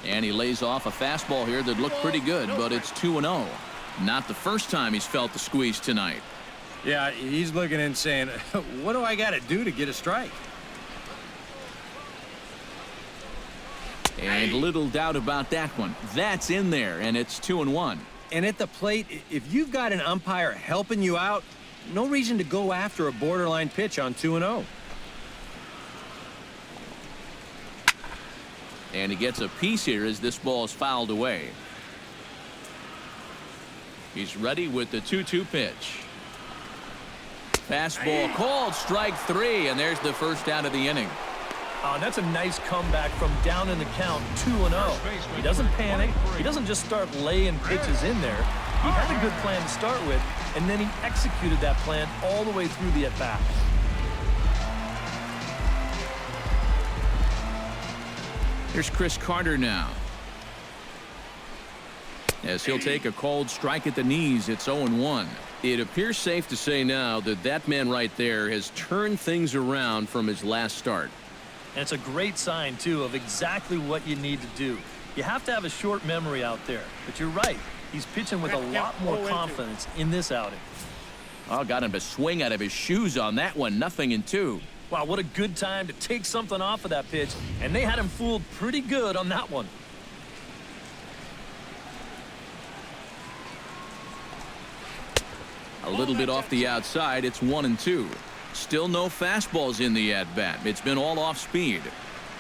And he lays off a fastball here that looked pretty good, but it's 2-0. Not the first time he's felt the squeeze tonight. Yeah, he's looking and saying, what do I got to do to get a strike? And little doubt about that one. That's in there, and it's 2-1. And at the plate, if you've got an umpire helping you out, no reason to go after a borderline pitch on 2-0. And he gets a piece here as this ball is fouled away. He's ready with the 2-2 pitch. Fastball called, strike 3, and there's the first out of the inning. And that's a nice comeback from down in the count, 2-0. He doesn't panic. He doesn't just start laying pitches in there. He had a good plan to start with, and then he executed that plan all the way through the at-bat. Here's Chris Carter now. As he'll take a cold strike at the knees, it's 0-1. It appears safe to say now that that man right there has turned things around from his last start. And it's a great sign, too, of exactly what you need to do. You have to have a short memory out there. But you're right. He's pitching with a lot more confidence in this outing. Oh, got him to swing out of his shoes on that one. 0-2. Wow, what a good time to take something off of that pitch. And they had him fooled pretty good on that one. A little bit off the outside. It's 1-2. Still no fastballs in the at-bat. It's been all off speed.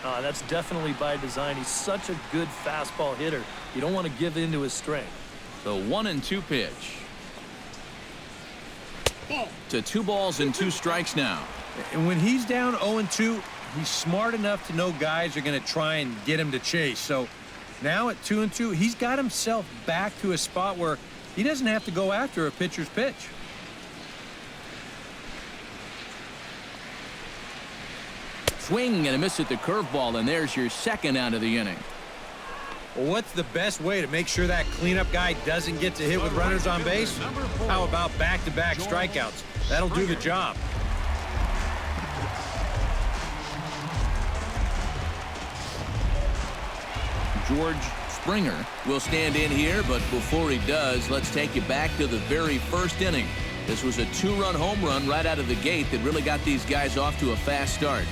That's definitely by design. He's such a good fastball hitter. You don't want to give in to his strength. The 1-2 pitch. To 2 balls and 2 strikes now. And when he's down 0-2, he's smart enough to know guys are going to try and get him to chase. So now at 2-2, he's got himself back to a spot where he doesn't have to go after a pitcher's pitch. Swing and a miss at the curveball, and there's your second out of the inning. Well, what's the best way to make sure that cleanup guy doesn't get to hit with runners on base? How about back-to-back strikeouts? That'll do the job. George Springer will stand in here, but before he does, let's take you back to the very first inning. This was a 2-run home run right out of the gate that really got these guys off to a fast start.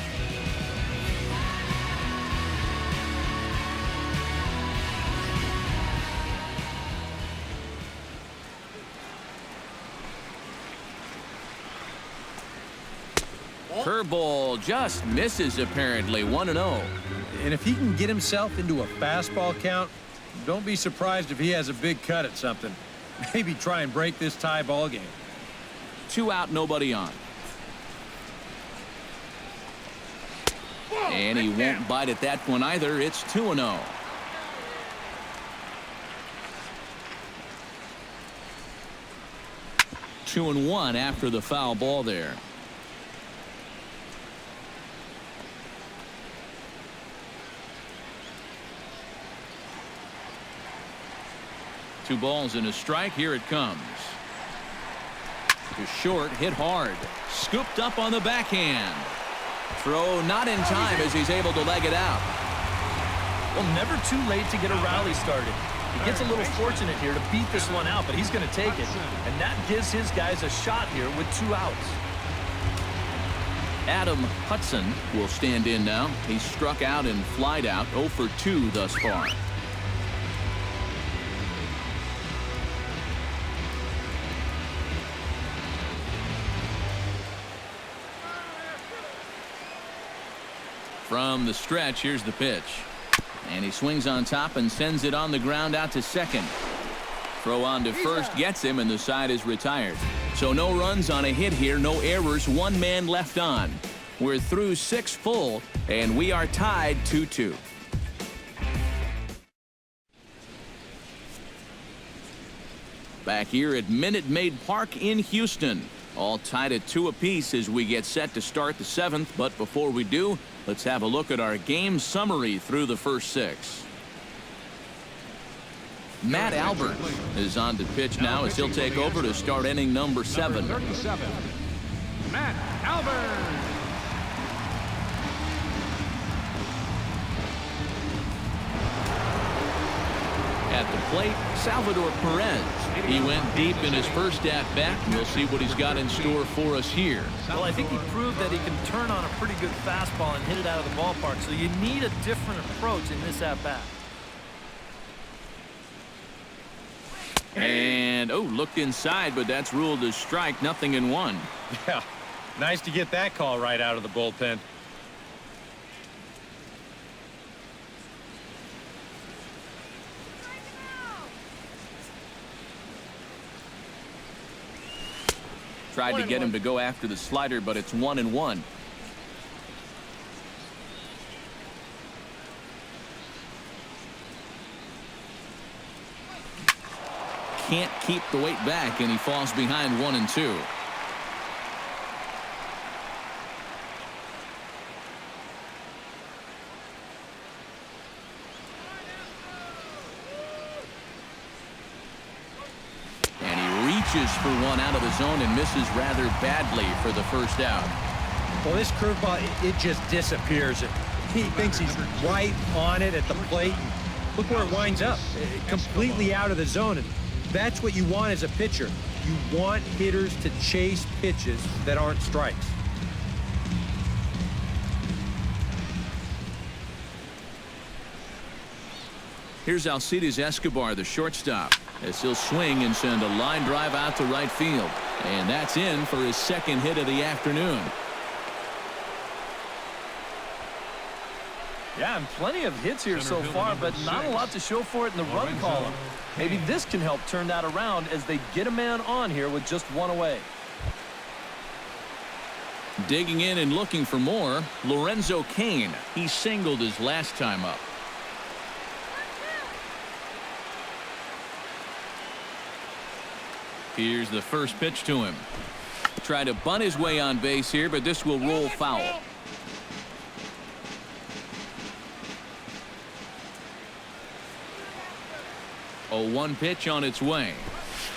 Curveball just misses, apparently. 1-0. And if he can get himself into a fastball count, don't be surprised if he has a big cut at something. Maybe try and break this tie ball game. 2 out, nobody on. And he won't bite at that one either. It's 2-0. Two and 1 after the foul ball there. Two balls and a strike. Here it comes. To short, hit hard. Scooped up on the backhand. Throw not in time as he's able to leg it out. Well, never too late to get a rally started. He gets a little fortunate here to beat this one out, but he's going to take it. And that gives his guys a shot here with 2 outs. Adam Hudson will stand in now. He's struck out and flied out 0 for 2 thus far. From the stretch, here's the pitch. And he swings on top and sends it on the ground out to second. Throw on to first gets him, and the side is retired. So no runs on a hit here, no errors, one man left on. We're through 6 full, and we are tied 2-2. Back here at Minute Maid Park in Houston. All tied at 2 apiece as we get set to start the 7th. But before we do, let's have a look at our game summary through the first 6. Matt Albert is on the pitch now as he'll take over to start inning number 7. 37, Matt Albert. At the plate, Salvador Perez. He went deep in his first at-bat. We'll see what he's got in store for us here. Well, I think he proved that he can turn on a pretty good fastball and hit it out of the ballpark, so you need a different approach in this at-bat. And, oh, looked inside, but that's ruled as strike, 0-1. Yeah, nice to get that call right out of the bullpen. Tried to get him to go after the slider, but it's 1-1. Can't keep the weight back, and he falls behind 1-2. Reaches for one out of the zone and misses rather badly for the first out. Well, this curveball, it just disappears. He thinks he's right on it at the plate. Look where it winds up, completely out of the zone. And that's what you want as a pitcher. You want hitters to chase pitches that aren't strikes. Here's Alcides Escobar, the shortstop, as he'll swing and send a line drive out to right field. And that's in for his second hit of the afternoon. Yeah, and plenty of hits here so far, but not a lot to show for it in the run column. Maybe this can help turn that around as they get a man on here with just one away. Digging in and looking for more, Lorenzo Cain. He singled his last time up. Here's the first pitch to him. Try to bunt his way on base here, but this will roll foul. A 1 pitch on its way.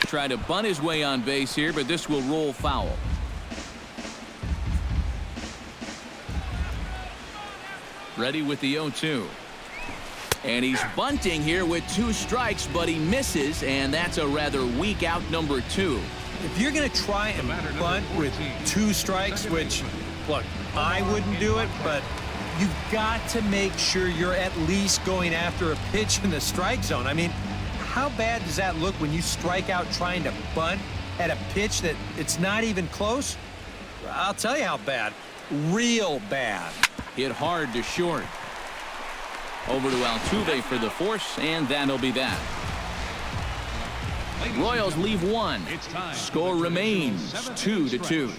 Try to bunt his way on base here, but this will roll foul. Ready with the 0-2. And he's bunting here with 2 strikes, but he misses, and that's a rather weak out number 2. If you're going to try and bunt with 2 strikes, which, look, I wouldn't do it, but you've got to make sure you're at least going after a pitch in the strike zone. I mean, how bad does that look when you strike out trying to bunt at a pitch that it's not even close? I'll tell you how bad. Real bad. Hit hard to short. Over to Altuve for the force, and that'll be that. Royals leave 1. Score remains 2-2.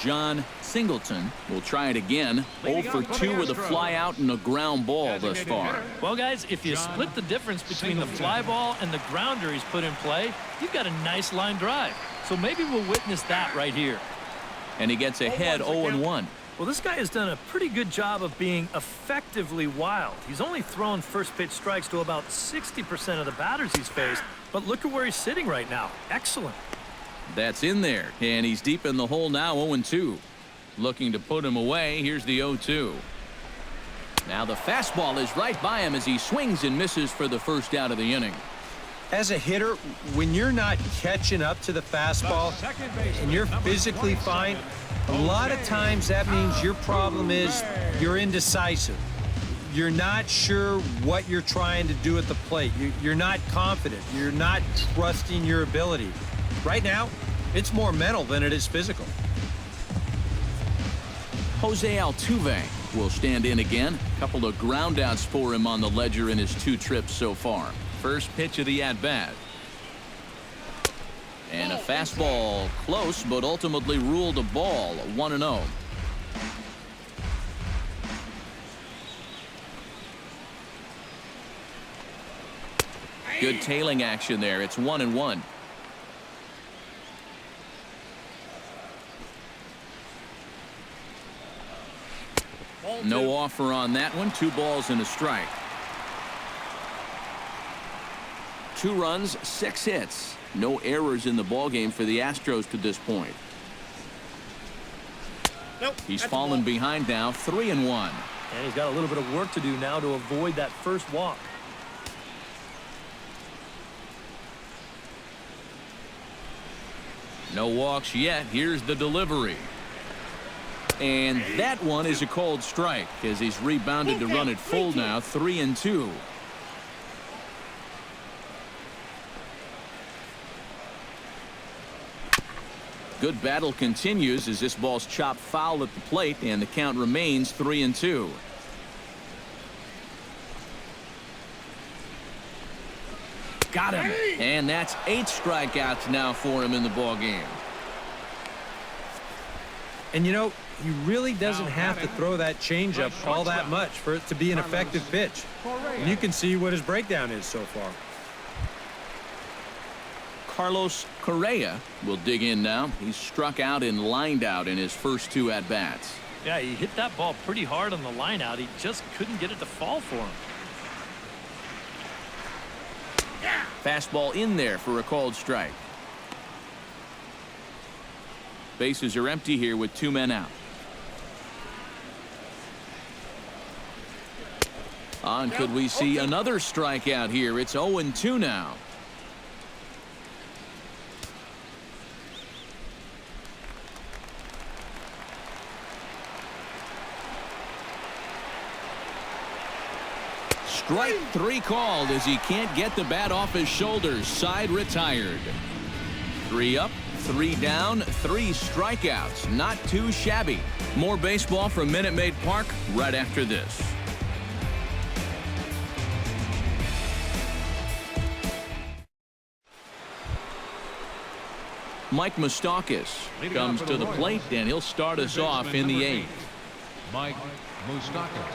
John Singleton will try it again. 0 for 2 with a fly out and a ground ball thus far. Well, guys, if you split the difference between the fly ball and the grounder he's put in play, you've got a nice line drive. So maybe we'll witness that right here. And he gets ahead 0-1. Well, this guy has done a pretty good job of being effectively wild. He's only thrown first pitch strikes to about 60% of the batters he's faced. But look at where he's sitting right now. Excellent. That's in there, and he's deep in the hole now, 0-2. Looking to put him away. Here's the 0-2. Now the fastball is right by him as he swings and misses for the first out of the inning. As a hitter, when you're not catching up to the fastball and you're physically fine, a lot of times that means your problem is you're indecisive. You're not sure what you're trying to do at the plate. You're not confident. You're not trusting your ability. Right now, it's more mental than it is physical. Jose Altuve will stand in again. A couple of groundouts for him on the ledger in his 2 trips so far. First pitch of the at-bat. And a fastball close, but ultimately ruled a ball. 1-0. Good tailing action there. It's 1-1. No offer on that one. 2 balls and a strike. 2 runs, 6 hits. No errors in the ballgame for the Astros to this point. Nope. He's That's fallen a ball. behind now, 3-1. And he's got a little bit of work to do now to avoid that first walk. No walks yet. Here's the delivery. And that one is a cold strike as he's rebounded to run it full now, 3-2. Good battle continues as this ball's chopped foul at the plate, and the count remains 3-2. Got him. And that's 8 strikeouts now for him in the ball game. And you know, he really doesn't have to throw that changeup all that much for it to be an effective pitch. And you can see what his breakdown is so far. Carlos Correa will dig in now. He's struck out and lined out in his first 2 at-bats. Yeah, he hit that ball pretty hard on the line out. He just couldn't get it to fall for him. Fastball in there for a called strike. Bases are empty here with 2 men out. And could we see another strikeout here? It's 0-2 now. Strike 3 called as he can't get the bat off his shoulders. Side retired. 3 up, 3 down, 3 strikeouts. Not too shabby. More baseball from Minute Maid Park right after this. Mike Moustakas comes to the plate, and he'll start us off in the 8th. Mike Moustakas.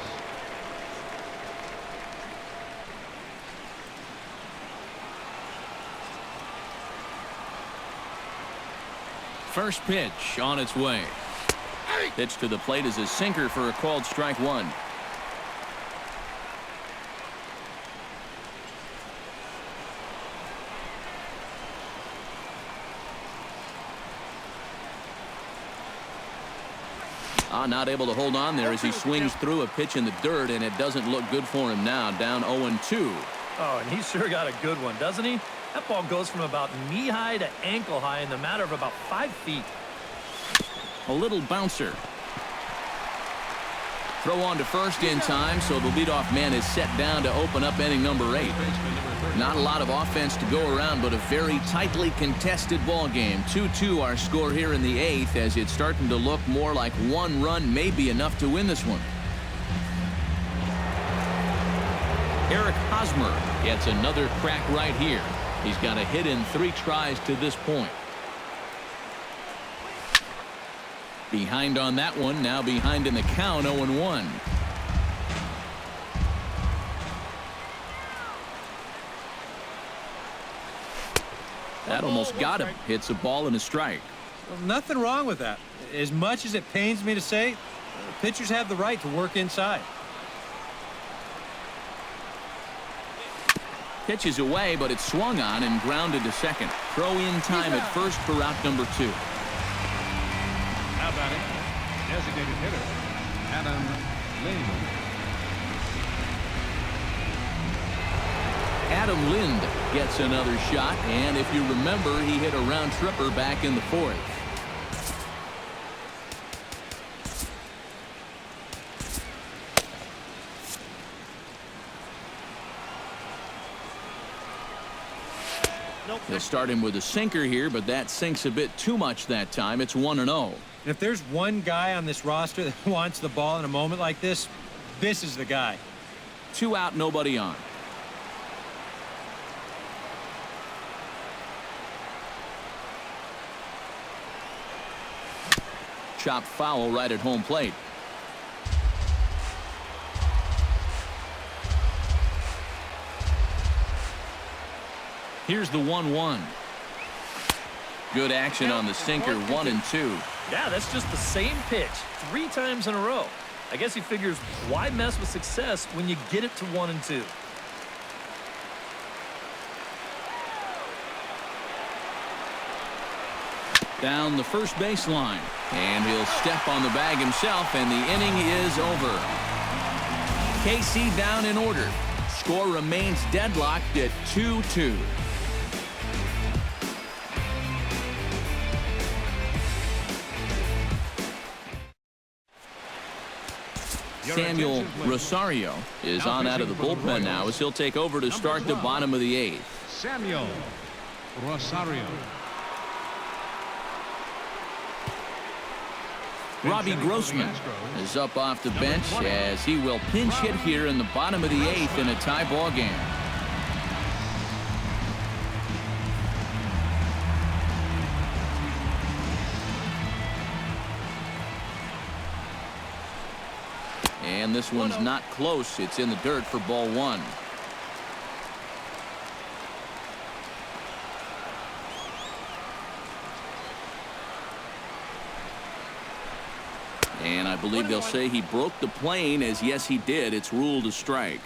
First pitch on its way. Pitch to the plate is a sinker for a called strike 1. Not able to hold on there as he swings through a pitch in the dirt, and it doesn't look good for him now. Down 0-2. Oh, and he sure got a good one, doesn't he? That ball goes from about knee-high to ankle-high in the matter of about 5 feet. A little bouncer. Throw on to first in time, so the leadoff man is set down to open up inning number 8. Not a lot of offense to go around, but a very tightly contested ball game. 2-2 our score here in the 8th, as it's starting to look more like 1 run may be enough to win this one. Eric Hosmer gets another crack right here. He's got a hit in 3 tries to this point. Behind on that one, now behind in the count, 0-1. That almost got him. Hits a ball and a strike. Well, nothing wrong with that. As much as it pains me to say, pitchers have the right to work inside. Pitch is away, but it's swung on and grounded to second. Throw in time at first for out number 2. Now batting, designated hitter, Adam Lind. Adam Lind gets another shot, and if you remember, he hit a round tripper back in the 4th. Nope. He'll start him with a sinker here, but that sinks a bit too much that time. It's 1-0. And if there's one guy on this roster that wants the ball in a moment like this, this is the guy. 2 out, nobody on. Chopped foul right at home plate. Here's the 1-1. Good action on the sinker, 1-2. Yeah, that's just the same pitch 3 times in a row. I guess he figures, why mess with success when you get it to 1-2? Down the first baseline, and he'll step on the bag himself, and the inning is over. KC down in order. Score remains deadlocked at 2-2. Samuel Rosario is on out of the bullpen now as he'll take over to start the bottom of the 8th. Samuel Rosario. Robbie Grossman is up off the bench as he will pinch hit here in the bottom of the 8th in a tie ball game. And this one's not close. It's in the dirt for ball 1. And I believe they'll say he broke the plane, as yes he did. It's ruled a strike.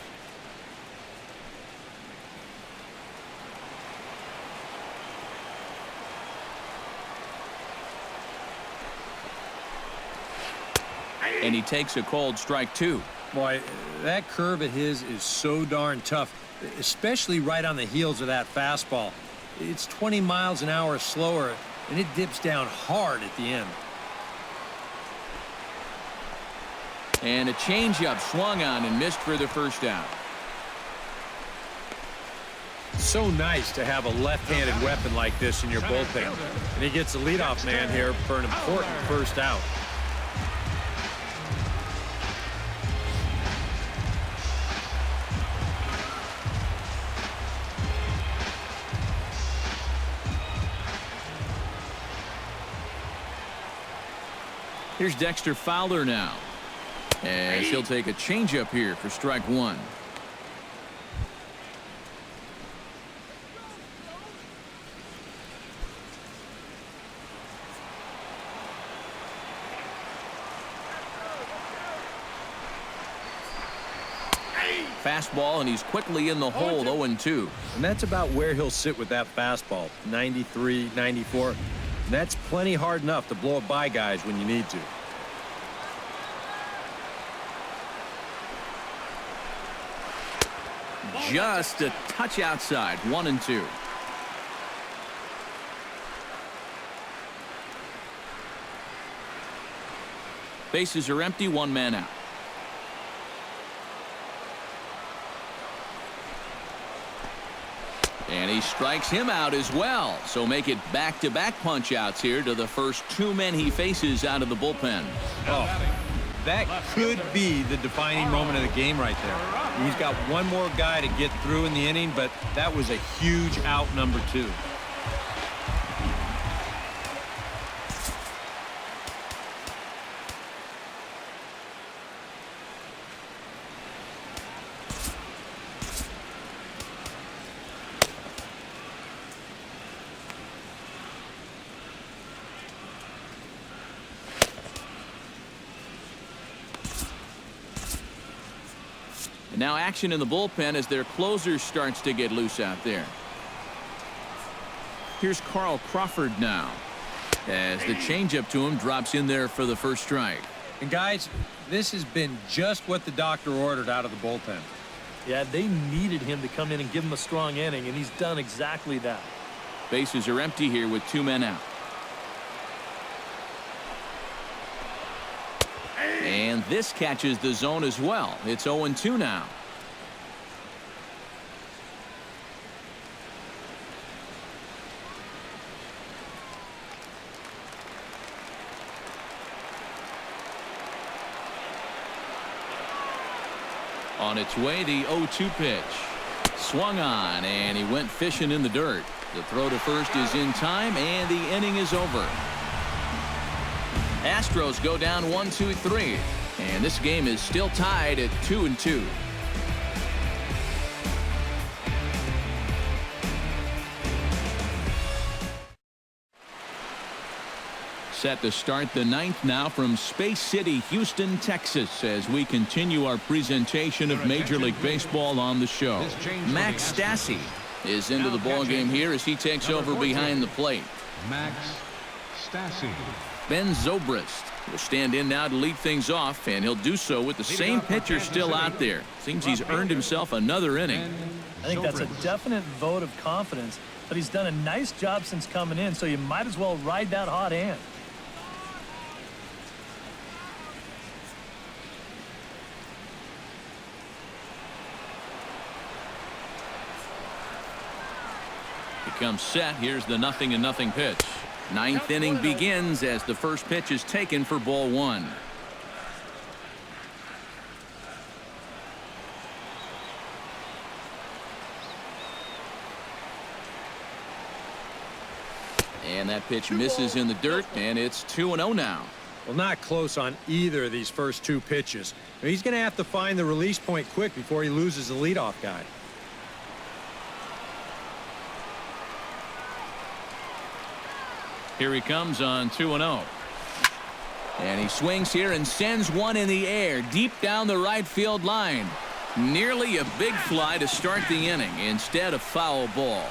And he takes a called strike 2. Boy, that curve of his is so darn tough, especially right on the heels of that fastball. It's 20 miles an hour slower, and it dips down hard at the end. And a changeup swung on and missed for the first out. So nice to have a left-handed weapon like this in your bullpen. And he gets the leadoff man here for an important first out. Here's Dexter Fowler now, as he'll take a changeup here for strike 1. Fastball, and he's quickly in the hole, 0-2. And that's about where he'll sit with that fastball, 93, 94. And that's plenty hard enough to blow it by guys when you need to. Just a touch outside, 1-2. Bases are empty, 1 man out. And he strikes him out as well. So make it back-to-back punch-outs here to the first 2 men he faces out of the bullpen. Oh, that could be the defining moment of the game right there. He's got one more guy to get through in the inning, but that was a huge out, number 2. Now action in the bullpen as their closer starts to get loose out there. Here's Carl Crawford now, as the changeup to him drops in there for the first strike. And guys, this has been just what the doctor ordered out of the bullpen. Yeah, they needed him to come in and give him a strong inning, and he's done exactly that. Bases are empty here with 2 men out. And this catches the zone as well. It's 0-2 now. On its way, the 0-2 pitch. Swung on, and he went fishing in the dirt. The throw to first is in time, and the inning is over. Astros go down 1-2-3, and this game is still tied at 2-2. Set to start the ninth now from Space City, Houston, Texas, as we continue our presentation of Major League Baseball on the show. Max Stassi is into the ballgame here as he takes over behind the plate. Max Stassi. Ben Zobrist will stand in now to lead things off, and he'll do so with the same pitcher still out there. Seems he's earned himself another inning. I think that's a definite vote of confidence, but he's done a nice job since coming in, so you might as well ride that hot hand. Comes set. Here's the 0-0 pitch. Ninth inning begins as the first pitch is taken for ball one. And that pitch misses in the dirt, and it's 2-0 now. Well, not close on either of these first two pitches. He's going to have to find the release point quick before he loses the leadoff guy. Here he comes on 2-0. And he swings here and sends one in the air deep down the right field line. Nearly a big fly to start the inning. Instead, a foul ball.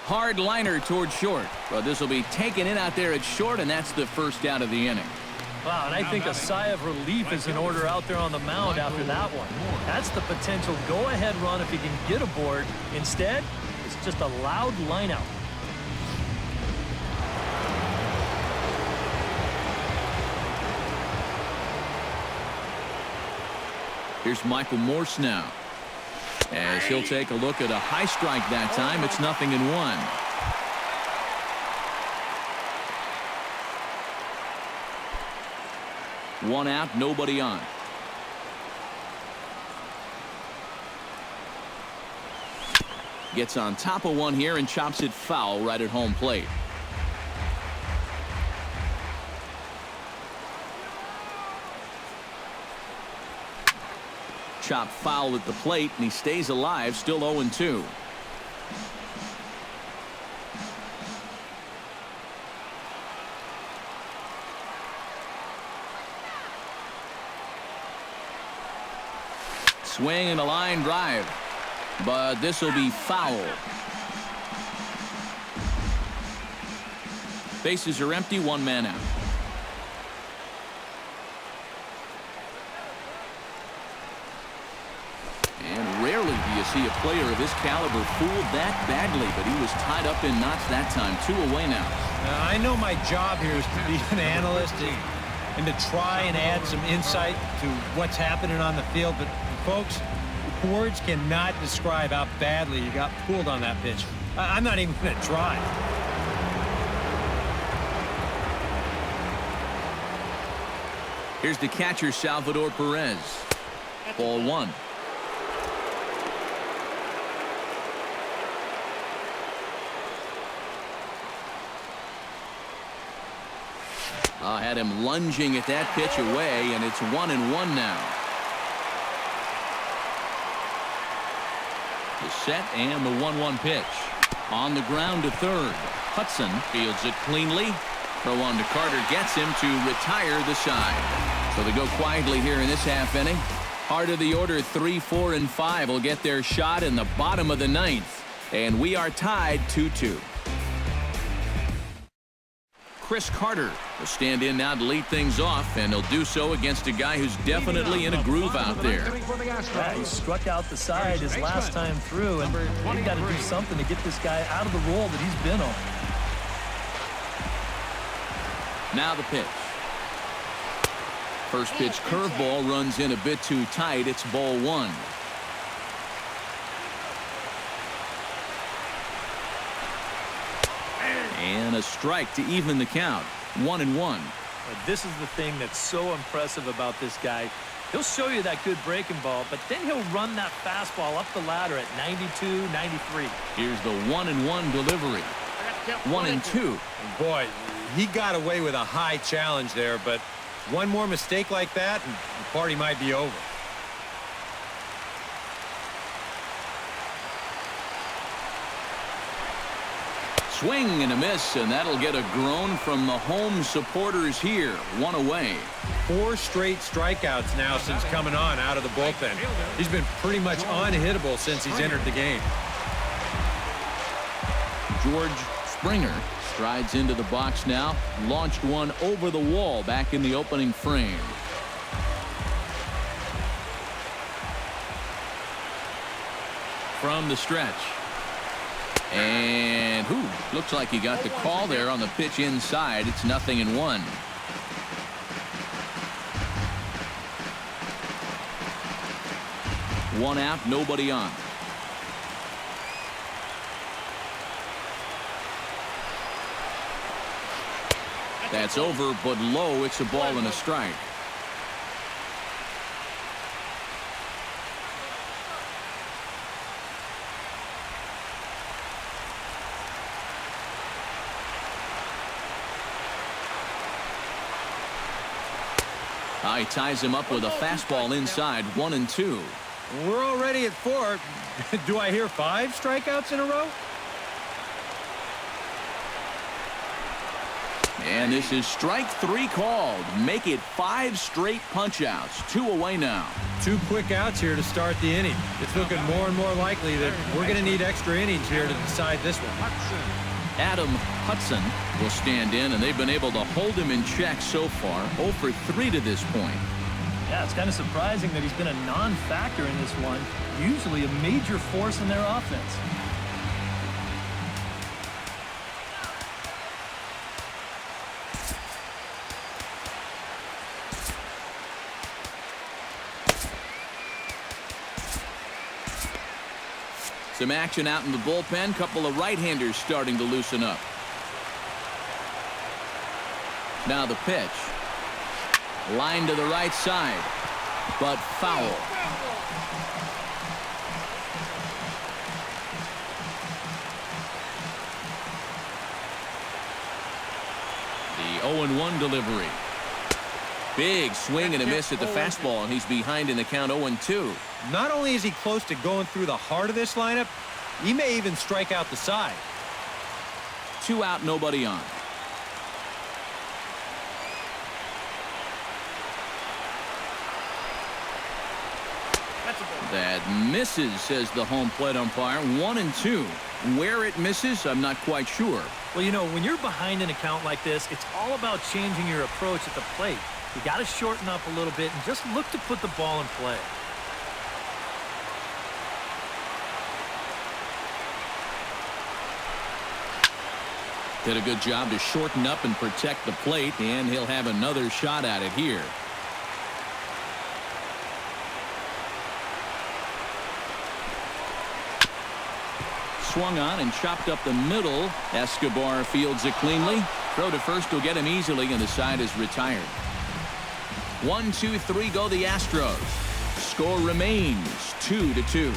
Hard liner toward short. But this will be taken in out there at short, and that's the first out of the inning. Wow, and I think a sigh of relief is in order out there on the mound after that one. That's the potential go-ahead run if he can get aboard. Instead, it's just a loud lineout. Here's Michael Morse now, as he'll take a look at a high strike that time. It's 0-1. One out, nobody on. Gets on top of one here and chops it foul right at home plate. Chop foul at the plate, and he stays alive, still 0-2. Swing and a line drive, but this will be foul. Bases are empty, one man out. And rarely do you see a player of his caliber fooled that badly, but he was tied up in knots that time. 2 away now. I know my job here is to be an analyst and to try and add some insight to what's happening on the field, but folks, words cannot describe how badly you got pulled on that pitch. I'm not even going to try. Here's the catcher, Salvador Perez. Ball one. Had him lunging at that pitch away, and it's 1-1 now. The set and the 1-1 pitch. On the ground to third. Hudson fields it cleanly. Throw on to Carter gets him to retire the side. So they go quietly here in this half inning. Heart of the order, 3, 4, and 5 will get their shot in the bottom of the ninth. And we are tied 2-2. Chris Carter will stand in now to lead things off, and he'll do so against a guy who's definitely in a groove out there. Yeah, he struck out the side his last time through, and they've got to do something to get this guy out of the role that he's been on. Now the pitch. First pitch curveball runs in a bit too tight. It's ball one. And a strike to even the count. 1-1. This is the thing that's so impressive about this guy. He'll show you that good breaking ball, but then he'll run that fastball up the ladder at 92, 93. Here's the 1-1 delivery. 1-2. Boy, he got away with a high challenge there, but one more mistake like that, and the party might be over. Swing and a miss, and that'll get a groan from the home supporters here. 1 away. 4 straight strikeouts now since coming on out of the bullpen. He's been pretty much unhittable since he's entered the game. George Springer strides into the box now. Launched one over the wall back in the opening frame. From the stretch. And looks like he got the call there on the pitch inside. It's 0-1. One out, nobody on. That's over, but low. It's a ball and a strike. He ties him up with a fastball inside. 1-2. We're already at 4. Do I hear 5 strikeouts in a row? And this is strike 3 called. Make it 5 straight punch-outs. 2 away now. 2 quick outs here to start the inning. It's looking more and more likely that we're going to need extra innings here to decide this one. Adam Hudson will stand in, and they've been able to hold him in check so far. 0 for 3 to this point. Yeah, it's kind of surprising that he's been a non-factor in this one. Usually a major force in their offense. Some action out in the bullpen. Couple of right-handers starting to loosen up. Now the pitch. Line to the right side, but foul. The 0-1 delivery. Big swing and a miss at the fastball, and he's behind in the count. 0-2. Not only is he close to going through the heart of this lineup, he may even strike out the side. 2 out, nobody on. That misses, says the home plate umpire. 1-2. Where it misses, I'm not quite sure. Well, you know, when you're behind in a count like this, it's all about changing your approach at the plate. You got to shorten up a little bit and just look to put the ball in play. Did a good job to shorten up and protect the plate, and he'll have another shot at it here. Swung on and chopped up the middle. Escobar fields it cleanly. Throw to first will get him easily, and the side is retired. 1, 2, 3 go the Astros. Score remains 2-2.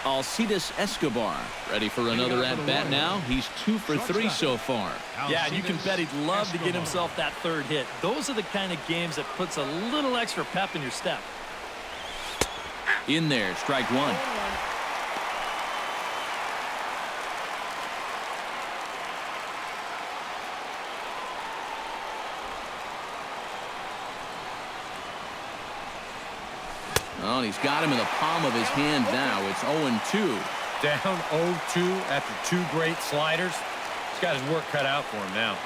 Alcides Escobar ready for another at-bat now. He's 2 for 3 so far. Yeah, you can bet he'd love to get himself that 3rd hit. Those are the kind of games that puts a little extra pep in your step. In there, strike 1. Oh, and he's got him in the palm of his hand now. It's 0-2. Down 0-2 after 2 great sliders. He's got his work cut out for him now.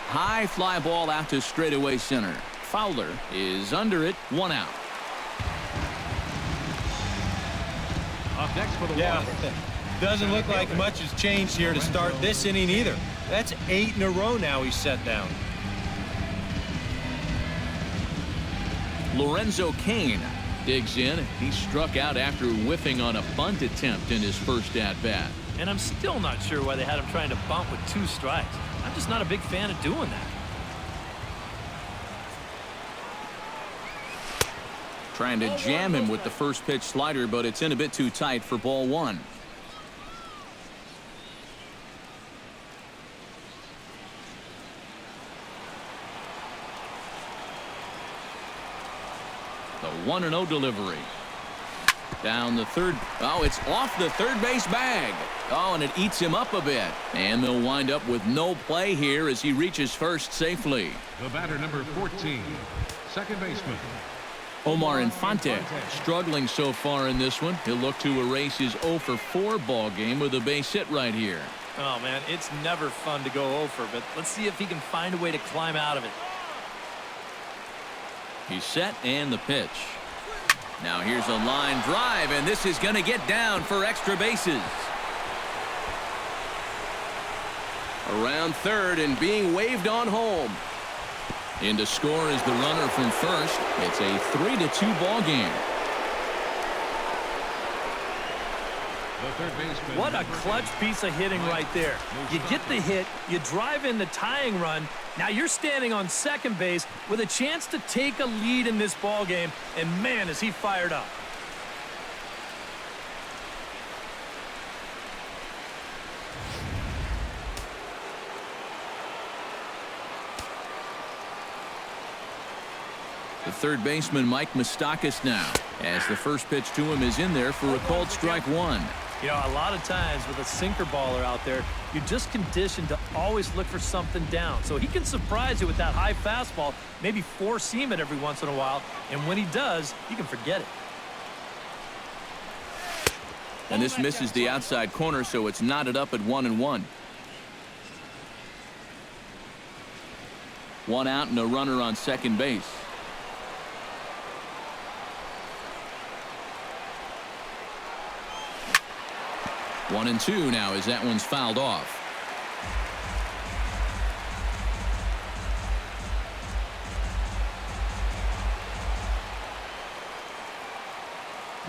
High fly ball out to straightaway center. Fowler is under it. 1 out. Up next for the Yeah, Doesn't look like much has changed here to start this inning either. That's 8 in a row now he's set down. Lorenzo Cain digs in. He struck out after whiffing on a bunt attempt in his first at-bat. And I'm still not sure why they had him trying to bunt with 2 strikes. I'm just not a big fan of doing that. Trying to jam him with the first pitch slider, but it's in a bit too tight for ball 1. The 1-0 delivery. Down the third. Oh, it's off the third base bag. Oh, and it eats him up a bit. And they'll wind up with no play here as he reaches first safely. The batter, number 14, second baseman. Omar Infante struggling so far in this one. He'll look to erase his 0 for 4 ball game with a base hit right here. Oh, man, it's never fun to go over, but let's see if he can find a way to climb out of it. He's set and the pitch. Now here's a line drive, and this is going to get down for extra bases. Around third and being waved on home. In to score is the runner from first. It's a 3-2 ball game. What a clutch piece of hitting right there. You get the hit, you drive in the tying run. Now you're standing on second base with a chance to take a lead in this ball game, and man, is he fired up. The third baseman, Mike Moustakas, now, as the first pitch to him is in there for a called strike 1. You know, a lot of times with a sinker baller out there, you're just conditioned to always look for something down. So he can surprise you with that high fastball, maybe four seam it every once in a while, and when he does, you can forget it. And this misses the outside corner, so it's knotted up at 1-1. 1 out and a runner on second base. One and two now as that one's fouled off.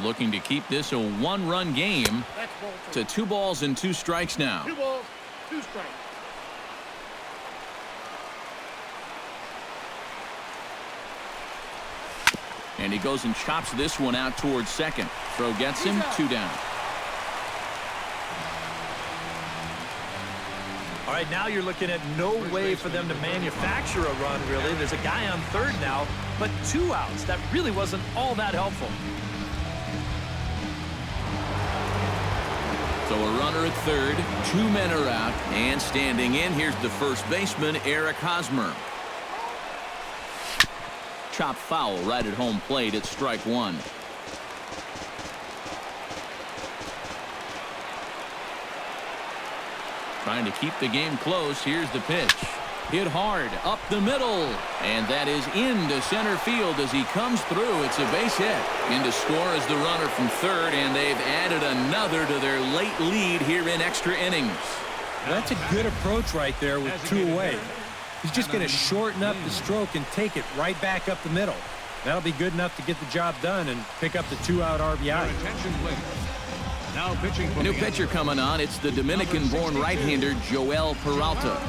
Looking to keep this a one-run game to 2 balls and 2 strikes now. 2 balls, 2 strikes. And he goes and chops this one out towards second. Throw gets him, 2 down. All right, now you're looking at no way for them to manufacture a run, really. There's a guy on third now, but 2 outs. That really wasn't all that helpful. So a runner at third, 2 men are out, and standing in, here's the first baseman, Eric Hosmer. Chop foul right at home plate at strike 1. Trying to keep the game close. Here's the pitch. Hit hard up the middle, and that is into center field as he comes through. It's a base hit. In to score is the runner from third, and they've added another to their late lead here in extra innings. That's a good approach right there with 2 away. He's just going to shorten up the stroke and take it right back up the middle. That'll be good enough to get the job done and pick up the 2-out RBI. Now pitching for a new pitcher coming on. It's the Dominican-born right-hander Joel Peralta.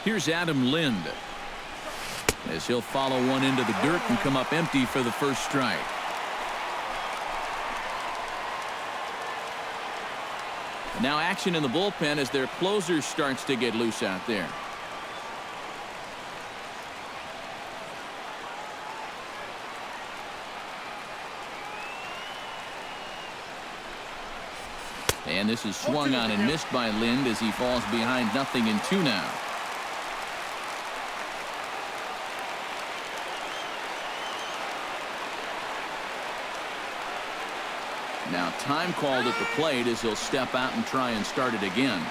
Here's Adam Lind as he'll follow one into the dirt and come up empty for the first strike. Now action in the bullpen as their closer starts to get loose out there. And this is swung on and missed by Lind as he falls behind 0-2 now. Now time called at the plate as he'll step out and try and start it again.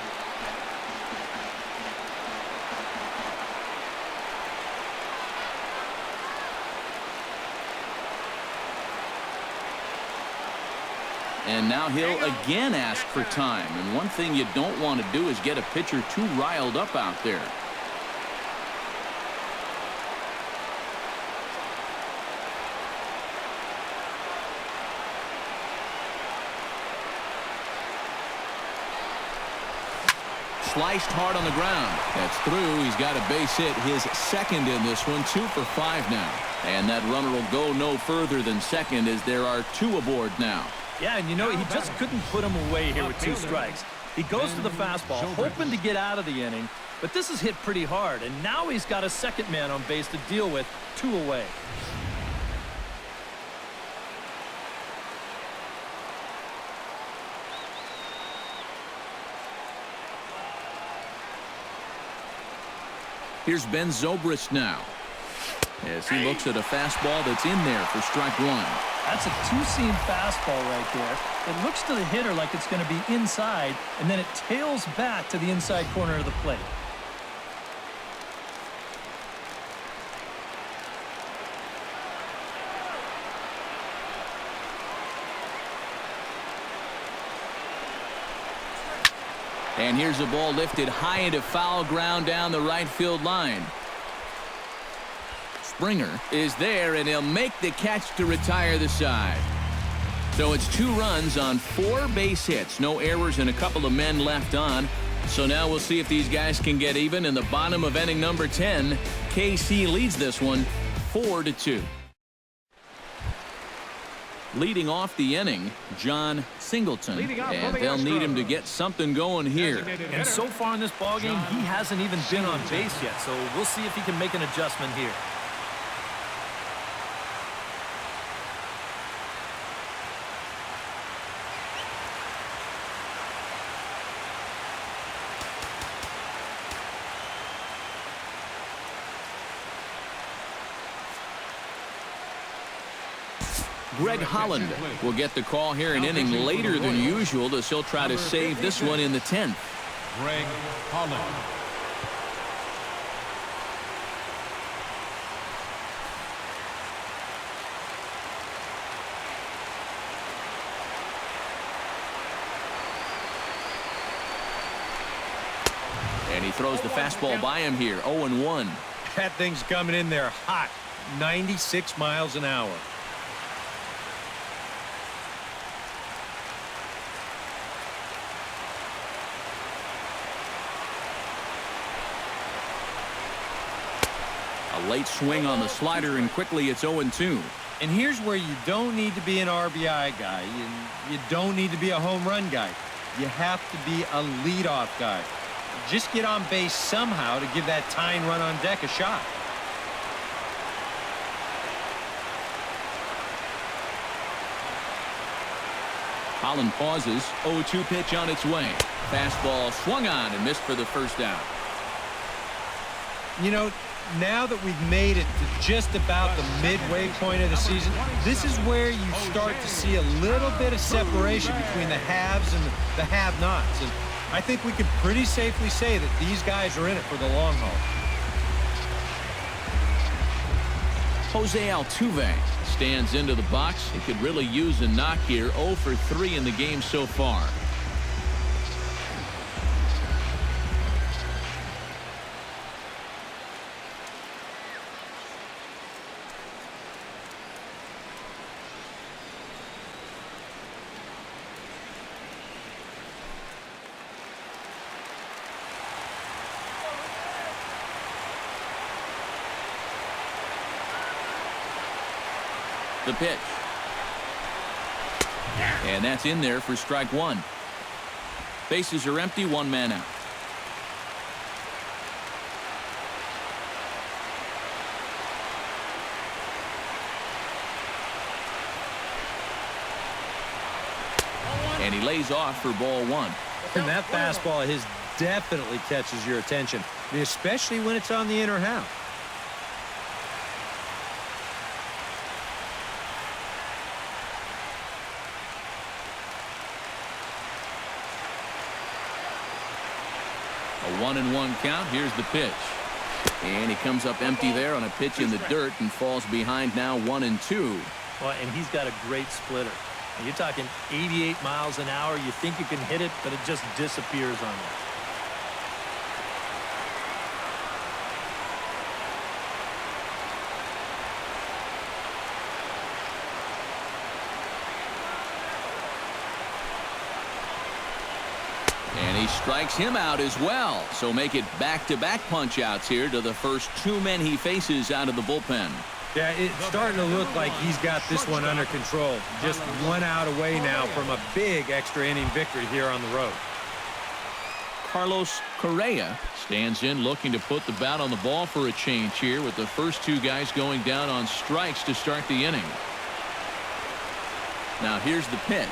And now he'll again ask for time. And one thing you don't want to do is get a pitcher too riled up out there. Sliced hard on the ground. That's through. He's got a base hit, his second in this one. 2 for 5 now. And that runner will go no further than second as there are 2 aboard now. Yeah, and you know, he just couldn't put him away here with 2 strikes. He goes to the fastball, hoping to get out of the inning, but this is hit pretty hard, and now he's got a second man on base to deal with, 2 away. Here's Ben Zobrist now as he looks at a fastball that's in there for strike 1. That's a 2-seam fastball right there. It looks to the hitter like it's going to be inside, and then it tails back to the inside corner of the plate. And here's a ball lifted high into foul ground down the right field line. Springer is there, and he'll make the catch to retire the side. So it's 2 runs on 4 base hits. No errors and a couple of men left on. So now we'll see if these guys can get even in the bottom of inning number 10. KC leads this one 4-2. Leading off the inning, John Singleton, and they'll need him to get something going here. And so far in this ballgame, he hasn't even been on base yet, so we'll see if he can make an adjustment here. Greg Holland will get the call here an inning later than usual as he'll try to save this one in the 10th. Greg Holland. And he throws the fastball by him here, 0-1. That thing's coming in there hot, 96 miles an hour. A late swing on the slider, and quickly it's 0-2. And here's where you don't need to be an RBI guy, and you don't need to be a home run guy. You have to be a leadoff guy. Just get on base somehow to give that tying run on deck a shot. Holland pauses. 0-2 pitch on its way. Fastball swung on and missed for the first out. You know, now that we've made it to just about the midway point of the season, this is where you start to see a little bit of separation between the haves and the have-nots. And I think we can pretty safely say that these guys are in it for the long haul. Jose Altuve stands into the box. He could really use a knock here. 0 for 3 in the game so far. The pitch. And that's in there for strike 1. Bases are empty, 1 man out. And he lays off for ball 1. And that fastball of his definitely catches your attention, especially when it's on the inner half. A 1-1 count. Here's the pitch. And he comes up empty there on a pitch in the dirt and falls behind now 1-2. Well, and he's got a great splitter. And you're talking 88 miles an hour. You think you can hit it, but it just disappears on you. And he strikes him out as well. So make it back-to-back punch-outs here to the first two men he faces out of the bullpen. Yeah, it's starting to look like he's got this one under control. Just 1 out away now from a big extra inning victory here on the road. Carlos Correa stands in looking to put the bat on the ball for a change here with the first two guys going down on strikes to start the inning. Now here's the pitch.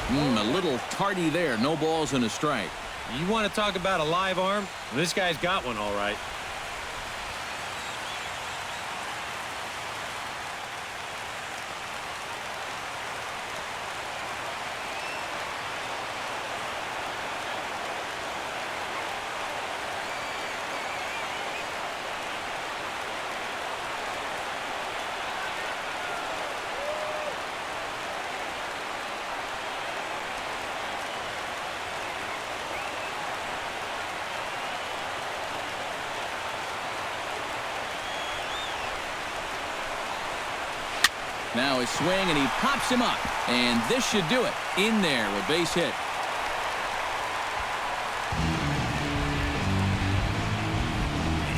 A little tardy there. No balls and a strike. You want to talk about a live arm? Well, this guy's got one all right. Now his swing, and he pops him up. And this should do it. In there, a base hit.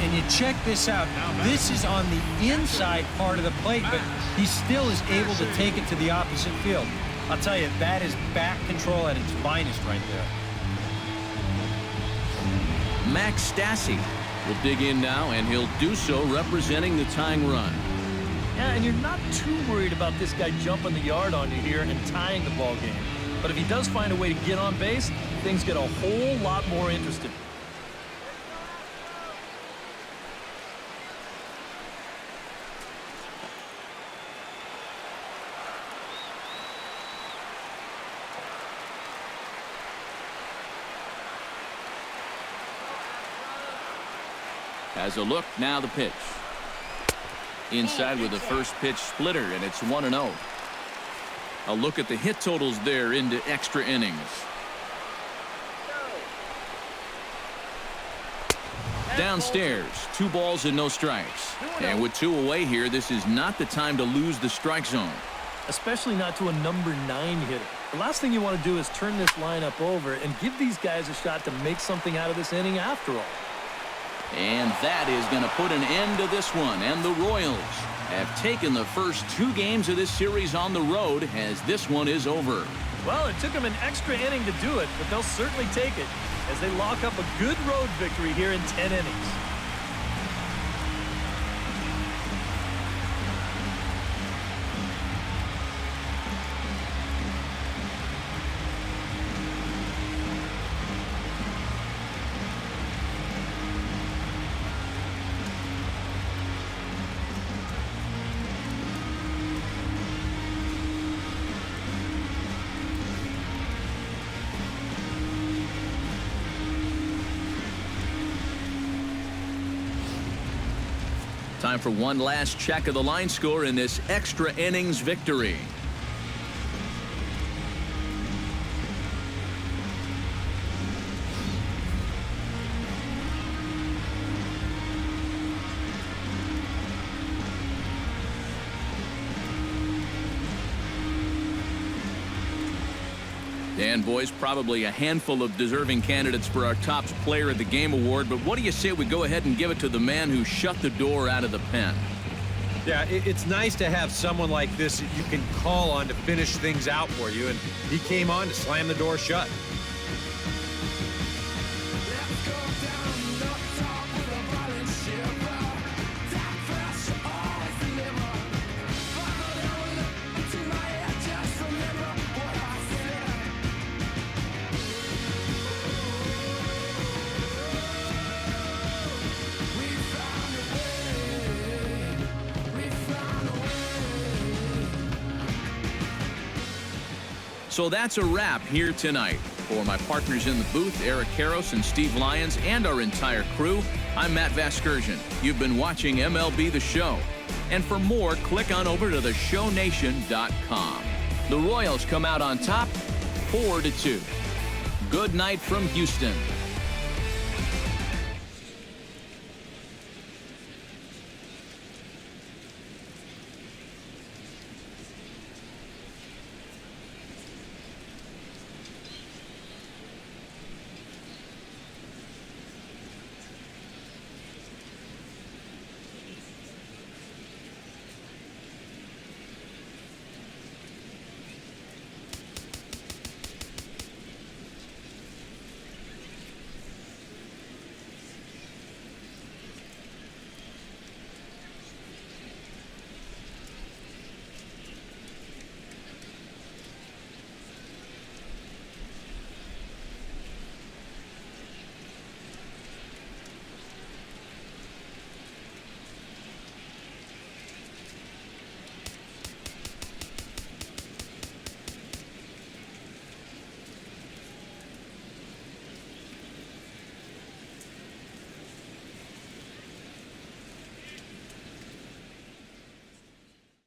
And you check this out. This is on the inside part of the plate, but he still is able to take it to the opposite field. I'll tell you, that is bat control at its finest right there. Max Stassi will dig in now, and he'll do so representing the tying run. Yeah, and you're not too worried about this guy jumping the yard on you here and tying the ball game. But if he does find a way to get on base, things get a whole lot more interesting. As a look, now the pitch. Inside with the first pitch splitter, and it's 1-0. A look at the hit totals there into extra innings. Downstairs, 2 balls and no strikes. And with 2 away here, this is not the time to lose the strike zone. Especially not to a number 9 hitter. The last thing you want to do is turn this lineup over and give these guys a shot to make something out of this inning after all. And that is going to put an end to this one. And the Royals have taken the first 2 games of this series on the road as this one is over. Well, it took them an extra inning to do it, but they'll certainly take it as they lock up a good road victory here in 10 innings. Time for one last check of the line score in this extra innings victory. And boys, probably a handful of deserving candidates for our top player of the game award, but what do you say we go ahead and give it to the man who shut the door out of the pen? Yeah, it's nice to have someone like this that you can call on to finish things out for you, and he came on to slam the door shut. So that's a wrap here tonight. For my partners in the booth, Eric Karros and Steve Lyons, and our entire crew, I'm Matt Vasgersian. You've been watching MLB The Show. And for more, click on over to theshownation.com. The Royals come out on top, 4-2. Good night from Houston.